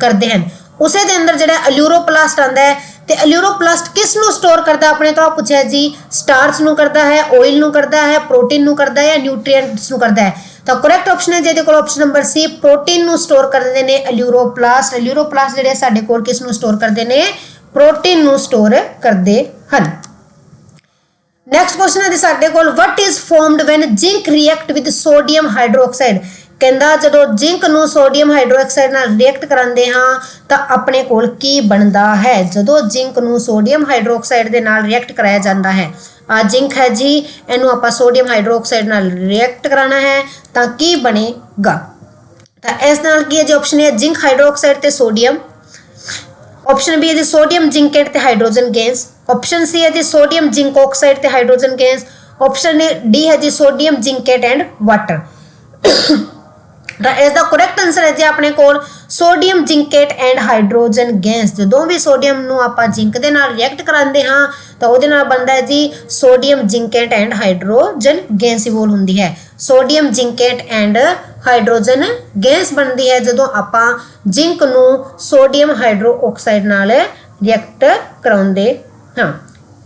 करदे हन। उसे दे अंदर जिहड़ा एल्यूरोप्लास्ट आंदा है, ते एल्यूरोप्लास्ट किस नू स्टोर करदा अपने तो पूछा जी, स्टार्च नू करदा है, ऑयल नू करदा है, प्रोटीन नू करदा है या न्यूट्रिएंट्स नू करदा है। तो करेक्ट ऑप्शन है जेदे कोल ऑप्शन नंबर सी, प्रोटीन नू स्टोर करदे ने एल्यूरोप्लास्ट। एल्यूरोप्लास्ट जिहड़े साडे कोल किस नू स्टोर करदे ने? प्रोटीन नू स्टोर करदे हन। नेक्स्ट क्वेश्चन है साडे कोल, what is formed when zinc react with sodium hydroxide. कहंदा जदों जिंक नू सोडियम हाइड्रोक्साइड नाल रिएक्ट करांदे हां तां अपने कोल की बनदा है। जदों जिंक नू सोडियम हाइड्रोक्साइड दे नाल रिएक्ट कराया जांदा है, आ जिंक है जी, इनू आपां सोडियम हाइड्रोक्साइड नाल रिएक्ट कराना है तां की बनेगा। तां इस नाल की है जी ऑप्शन ए जिंक हाइड्रोक्साइड ते सोडियम, ऑप्शन बी है जी सोडियम जिंकेट ते हाइड्रोजन गैस, ऑप्शन सी है जी सोडियम जिंक ऑक्साइड ते हाइड्रोजन गैस, ऑप्शन डी है जी सोडियम जिंकेट एंड वाटर। इसका करेक्ट आंसर है जी अपने कोल sodium zincate and hydrogen gas. जो भी सोडियम नू आपां जिंक दे नाल रिएक्ट करांदे हां तो उहदे नाल बनदा है जी sodium zincate and hydrogen gas evolve हुंदी है। Sodium zincate and hydrogen gas बनती है जदों आपां जिंक नू सोडियम हाइड्रो ऑक्साइड नाल रिएक्ट कराउंदे हां।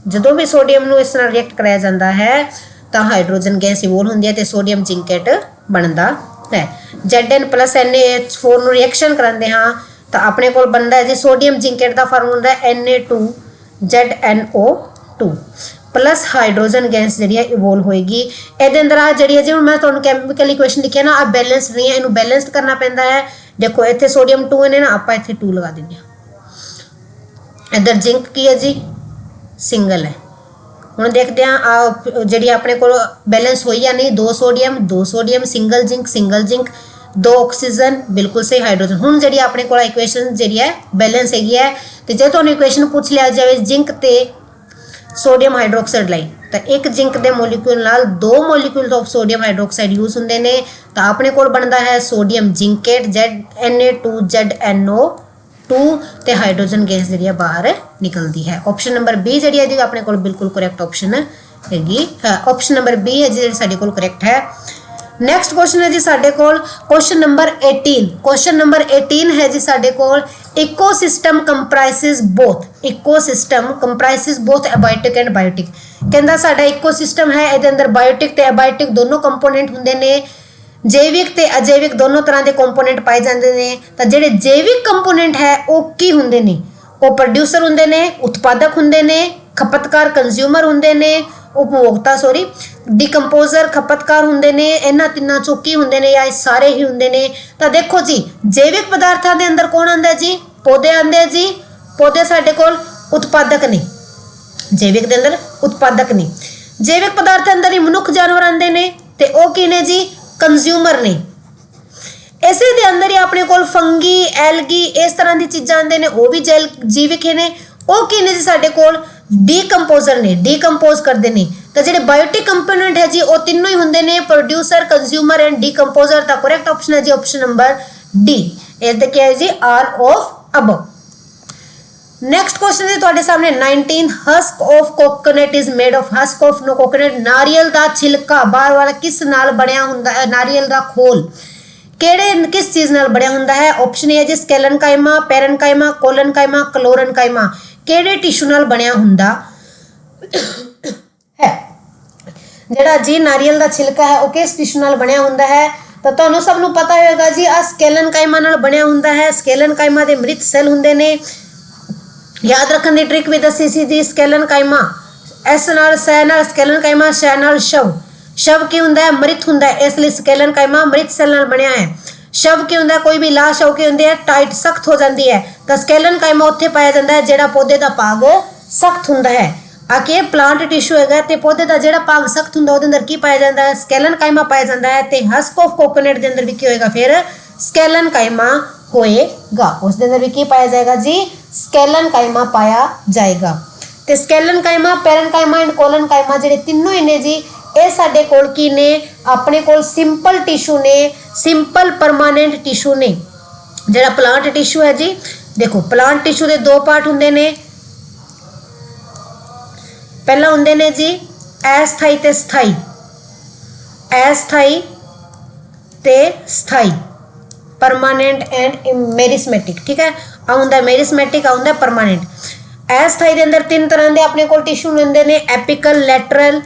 जदों भी सोडियम नू इस नाल रिएक्ट कराया जांदा है तो हाइड्रोजन गैस इवोल्व हुंदी है ते सोडियम जिंकेट बनदा है। ZN+NaH4 नू रिएक्शन करांदे हां तो अपने कोल बनदा है जी सोडियम जिंकेट दा फार्मूला है Na2ZNO2 प्लस हाइड्रोजन गैस जी इवोल्व होएगी। इहदे अंदर आ जी है जी मैं तुहानू केमिकल इक्वेशन लिखी है ना, आ बैलेंस नहीं है, इनू बैलेंस्ड करना पैंदा है। देखो इत्थे सोडियम 2 ने ना, आपां इत्थे 2 लगा दिंदे हां। इधर जिंक की है जी, सिंगल है। हुण देखते हैं जिहड़ी अपने कोल बैलेंस होई या नहीं, 2 सोडियम, सिंगल जिंक, 2 ऑक्सीजन, बिल्कुल सही हाइड्रोजन। हुण जिहड़ी अपने कोल इक्वेशन जिहड़ी है बैलेंस हैगी है, ते जे तुहानूं इक्वेशन पूछ लिया जाए जिंक ते सोडियम हाइड्रोक्साइड लई, तो एक जिंक के मोलीक्यूल नाल 2 मोलीक्यूल ऑफ सोडियम हाइड्रोक्साइड यूज होंदे ने, तो अपने कोल बनता है सोडियम जिंकेट ZNA2ZNO2 ते हाइड्रोजन गैस जी बाहर निकलती है। ऑप्शन नंबर बी जी है अपने कोल बिल्कुल करेक्ट ऑप्शन हैगी। ऑप्शन नंबर बी है जी साडे कोल करेक्ट है। नैक्सट क्वेश्चन है जी साडे कोल क्वेश्चन नंबर 18। क्वेश्चन नंबर 18 है जी साडे कोल ecosystem comprises both abiotic and biotic. कहंदा साडा इकोसिस्टम है, इहदे अंदर बायोटिक ते एबायोटिक दोनों कंपोनेंट हुंदे ने, जैविक ते अजैविक दोनों तरह के कंपोनेंट पाए जाते हैं। तो जिहड़े जैविक कंपोनेंट है वो की हुंदे ने, वो प्रोड्यूसर हुंदे ने, उत्पादक हुंदे ने, खपतकार कंज्यूमर हुंदे ने, उपभोक्ता डिकंपोजर खपतकार हुंदे ने। इन्हां तिन्नां चों की हुंदे ने या सारे ही हुंदे ने। तो देखो जी जैविक पदार्थां दे अंदर कौन आंदा जी, पौधे आंदे जी। पौधे साडे कोल उत्पादक ने, जैविक दे अंदर उत्पादक ने। जैविक पदार्थ अंदर ही मनुख जानवर आंदे ने, ते ओ की ने जी, कंज्यूमर ने। इसे दे अंदर ही अपने कोल फंगी, एलगी, इस तरह की चीज़ां आंदे ने, वो भी जैविक ने। वो की ने जी साडे कोल डीकंपोजर ने, डीकंपोज करते हैं। तो जिहड़े बायोटिक कंपोनेंट है जी वो तीनों ही होंगे ने, प्रोड्यूसर, कंज्यूमर एंड डीकंपोजर। तो करेक्ट ऑप्शन है जी ऑप्शन नंबर डी। इसका क्या है जी, all of above. Next question है तुहाडे सामने 19 husk of coconut is made of. Husk of no coconut, नारियल दा छिलका बाहर वाला किस नाल बनिया हुंदा है, नारियल दा खोल किस चीज नाल बनिया हुंदा है। ऑप्शन ए है जी स्केलेनकाइमा, पेरेनकाइमा, कोलेनकाइमा, क्लोरेनकाइमा। किहड़े टिश्यू नाल बनिया हुंदा है। जिहड़ा जी नारियल दा छिलका है वो किस टिश्यू नाल बनिया हुंदा है, तो तुहानूं सब नूं पता होगा जी आ स्केलेनकाइमा नाल बनिया हुंदा है। स्केलेनकाइमा दे मृत सैल हुंदे ने। याद रखने की ट्रिक भी दसी सी जी, स्केलेनकाइमा एस नाल सै नाल स्केलेनकाइमा, शै नाल शव। शव की हुंदा है, मृत हुंदा है, इसलिए स्केलेनकाइमा मृत सैल नाल बनिया है। शव की हुंदा है, कोई भी लाश हो के हुंदी है टाइट सख्त हो जाती है, तो स्केलेनकाइमा उत्थे पाया जाता है जिहड़ा पौधे का भाग सख्त हुंदा है। आके प्लांट टिश्यू है ते पौधे का जिहड़ा भाग सख्त हुंदा उहदे अंदर की पाया जाता है, स्केलेनकाइमा पाया जाता है। ते हस्क ऑफ कोकोनट के अंदर भी की होएगा, फिर स्केलेनकाइमा होएगा। उसके अंदर भी की पाया जाएगा जी, स्केलेनकाइमा पाया जाएगा। ते स्केलेनकाइमा, पेरेनकाइमा एंड कोलेनकाइमा जिहड़े तीनों ही ने जी, ये साडे कोल की ने, अपने कोल सिंपल टिश्यू ने, सिंपल परमानेंट टिश्यू ने। जिहड़ा प्लांट टिश्यू है जी, देखो प्लांट टिश्यू के 2 पार्ट हुंदे ने। पहला हुंदे ने जी अस्थाई ते स्थाई, अस्थाई ते स्थाई, परमानेंट एंड मेरिस्मेटिक। ठीक है, आउंदा मेरिस्मेटिक, आउंदा परमानेंट। अस्थाई के अंदर 3 तरह के अपने कोल टिश्यू हुंदे ने, एपिकल, लैटरल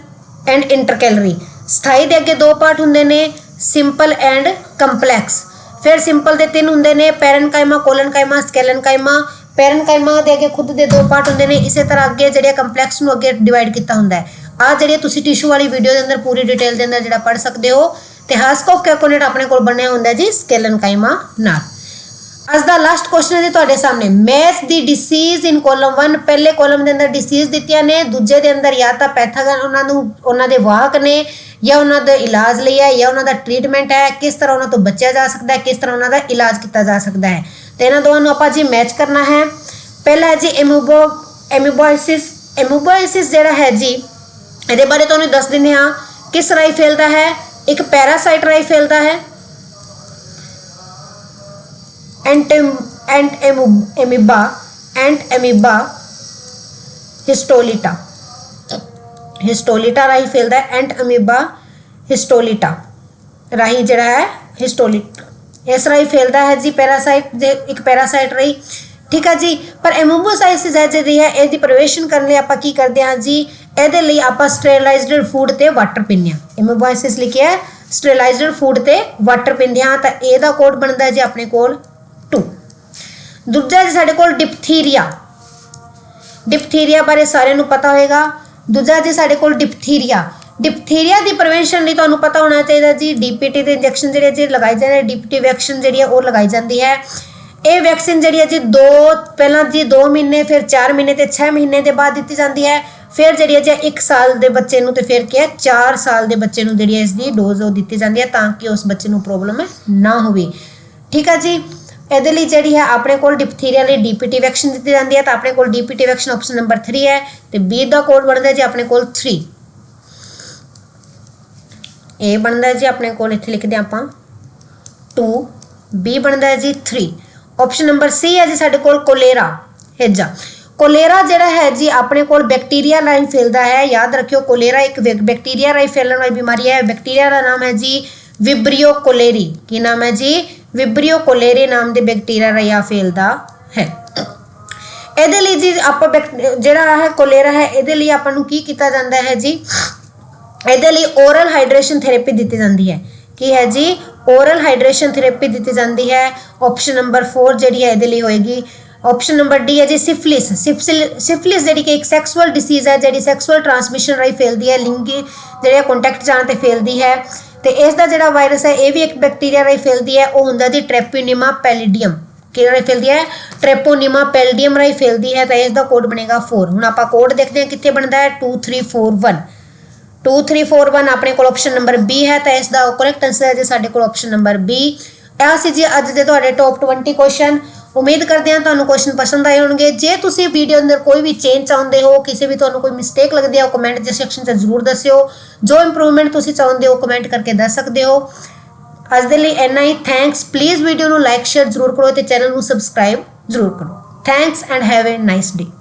एंड इंटरकैलरी। स्थाई के अगे 2 पार्ट हुंदे ने, सिंपल एंड कंपलैक्स। फिर सिंपल के 3 हुंदे ने, पेरेनकाइमा, कोलेनकाइमा, स्केलेनकाइमा। पेरेनकाइमा के अगे खुद के 2 पार्ट हुंदे ने। इसी तरह अगे जिहड़े कंपलैक्स नूं अगे डिवाइड किया हुंदा है। आ जिहड़ी तुसीं टिश्यू वाली वीडियो के अंदर पूरी डिटेल के अंदर जिहड़ा पढ़ सकते हो। ते हस्क ऑफ कोकोनट अपने कोल बनया हुंदा जी स्केलेनकाइमा नाल। अज दा लास्ट क्वेश्चन है जी तुहाडे सामने, मैथ दी डिसीज इन कॉलम 1। पहले कॉलम के अंदर डिसीज दित्तियां ने, दूजे के अंदर या तो पैथोजन उन्हां दे वाहक ने, या उन्हां दा इलाज ਲਈ है, या उन्हां दा ट्रीटमेंट है, किस तरह उन्हां तो बचया जा सकता है, किस तरह उन्हां दा इलाज किया जा सकता है। तो इन्हां दोवां नूं आपां जी मैच करना है। पहला है जी एमीबोइसिस। एमीबोइसिस जिहड़ा है जी, इहदे बारे तुहानूं दस दिंदे हां, किस राही फैलदा है। एक पैरासाइट राही फैलदा है, एमीबा हिस्टोलिटा, हिस्टोलिटा राही फैलदा है। एमीबा हिस्टोलिटा राही जिहड़ा है, हिस्टोलिटा इस राही फैलदा है जी पैरासाइट, एक पैरासाइट रही। ठीक है जी, पर एमीबोसाइसिस है जी है, इसकी प्रिवेंशन करने लिए आपां की करते हैं जी, ਇਹਦੇ ਲਈ ਆਪਾਂ ਸਟੇਰਲਾਈਜ਼ਡ ਫੂਡ ਤੇ ਵਾਟਰ ਪੀਂਦੇ ਹਾਂ। ਐਮੋਬਾਇਸਿਸ ਲਿਖਿਆ ਹੈ, ਸਟੇਰਲਾਈਜ਼ਡ ਫੂਡ ਤੇ ਵਾਟਰ ਪੀਂਦੇ ਹਾਂ, ਤਾਂ ਇਹਦਾ ਕੋਡ ਬਣਦਾ ਜੀ ਆਪਣੇ ਕੋਲ 2। ਦੂਜਾ ਜੀ ਸਾਡੇ ਕੋਲ ਡਿਪਥੀਰੀਆ। ਡਿਪਥੀਰੀਆ ਬਾਰੇ ਸਾਰਿਆਂ ਨੂੰ ਪਤਾ ਹੋਏਗਾ। ਦੂਜਾ ਜੀ ਸਾਡੇ ਕੋਲ ਡਿਪਥੀਰੀਆ। ਡਿਪਥੀਰੀਆ ਦੀ ਪ੍ਰੀਵੈਂਸ਼ਨ ਲਈ ਤੁਹਾਨੂੰ ਪਤਾ ਹੋਣਾ ਚਾਹੀਦਾ ਜੀ ਡੀਪੀਟੀ ਦੇ ਇੰਜੈਕਸ਼ਨ ਜਿਹੜੇ ਜੀ ਲਗਾਏ ਜਾਂਦੇ ਨੇ, ਡੀਪੀਟੀ ਵੈਕਸੀਨ ਜਿਹੜੀ ਹੈ ਉਹ ਲਗਾਈ ਜਾਂਦੀ ਹੈ। ਇਹ ਵੈਕਸੀਨ ਜਿਹੜੀ ਹੈ ਜੀ ਪਹਿਲਾਂ ਜੀ 2 ਮਹੀਨੇ, ਫਿਰ 4 ਮਹੀਨੇ ਤੇ 6 ਮਹੀਨੇ ਦੇ ਬਾਅਦ ਦਿੱਤੀ ਜਾਂਦੀ ਹੈ। ਫਿਰ ਜਿਹੜੀ ਹੈ ਜੀ 1 ਸਾਲ ਦੇ ਬੱਚੇ ਨੂੰ ਤੇ ਫਿਰ ਕੀ ਹੈ 4 ਸਾਲ ਦੇ ਬੱਚੇ ਨੂੰ ਜਿਹੜੀ ਹੈ ਇਸ ਦੀ ਡੋਜ਼ ਉਹ ਦਿੱਤੀ ਜਾਂਦੀ ਹੈ ਤਾਂ ਕਿ ਉਸ ਬੱਚੇ ਨੂੰ ਪ੍ਰੋਬਲਮ ਨਾ ਹੋਵੇ। ਠੀਕ ਹੈ ਜੀ। ਇਹਦੇ ਲਈ ਜਿਹੜੀ ਹੈ ਆਪਣੇ ਕੋਲ ਡਿਪਥੀਰੀਆ ਲਈ ਡੀਪੀਟੀ ਵੈਕਸੀਨ ਦਿੱਤੀ ਜਾਂਦੀ ਹੈ ਤਾਂ ਆਪਣੇ ਕੋਲ ਡੀਪੀਟੀ ਵੈਕਸੀਨ ਆਪਸ਼ਨ ਨੰਬਰ 3 ਹੈ ਤੇ ਬੀ ਦਾ ਕੋਡ ਬਣਦਾ ਜੀ ਆਪਣੇ ਕੋਲ 3। ए बनता है जी अपने को इत्थे लिखते हैं आप 2, बी बनता है जी 3। ऑप्शन नंबर सी है जी साडे कोल कोलेरा हेजा। कोलेरा जिहड़ा है जी अपने कोल बैक्टीरिया राही फैलता है। याद रखियो कोलेरा एक बैक्टीरिया राही फैलने वाली बीमारी है। बैक्टीरिया का नाम है जी विब्रियो कोलेरी। की नाम है जी विब्रियो कोलेरी नाम के बैक्टीरिया राही फैलता है। ਇਹਦੇ ਲਈ जी ਆਪਾਂ ਜਿਹੜਾ ਹੈ ਕੋਲੇਰਾ ਹੈ ਇਹਦੇ ਲਈ ਆਪਾਂ ਨੂੰ ਕੀ ਕੀਤਾ ਜਾਂਦਾ ਹੈ ਜੀ ਇਹਦੇ ਲਈ ओरल हाइड्रेशन थेरेपी दी जाती है। की है जी ओरल हाइड्रेशन थेरेपी दी जाती है। ऑप्शन नंबर 4 जी है ये होएगी। ऑप्शन नंबर डी है जी सिफिलिस। सिफिलिस जी एक सैक्सुअल डिसीज़ है जी सैक्सुअल ट्रांसमिशन राही फैलती है, लिंगी जी कॉन्टैक्ट जाने ते फैलती है। तो इसका जो वायरस है ये भी एक बैक्टीरिया राही फैलती है। वह होंगे जी ट्रेपोनीमा पैलिडियम। कि फैलती है ट्रेपोनीमा पैलिडियम राही फैलती है। तो इसका कोड बनेगा 4। हुण आपां कोड देखते हैं कितने बनता है 2341। 2341 अपने को ऑप्शन नंबर बी है। तो इसका करैक्ट आंसर है जी साडे कोल ऑप्शन नंबर बी। यह सी जी अज दे तुहाडे टॉप 20 क्वेश्चन। उम्मीद करते हैं तुहानूं क्वेश्चन पसंद आए होंगे। जे तुसीं वीडियो अंदर कोई भी चेंज चाहुंदे हो, किसी भी तुहानूं कोई मिसटेक लगदी है, कमेंट के सैक्शन च जरूर दस्सिओ। जो इंप्रूवमेंट तुसीं चाहुंदे हो कमेंट करके दस सकदे हो। अज दे लई इन्ना ही। थैंक्स। प्लीज़ वीडियो नूं लाइक शेयर जरूर करो ते चैनल नूं सबसक्राइब जरूर करो। Thanks and have a nice day.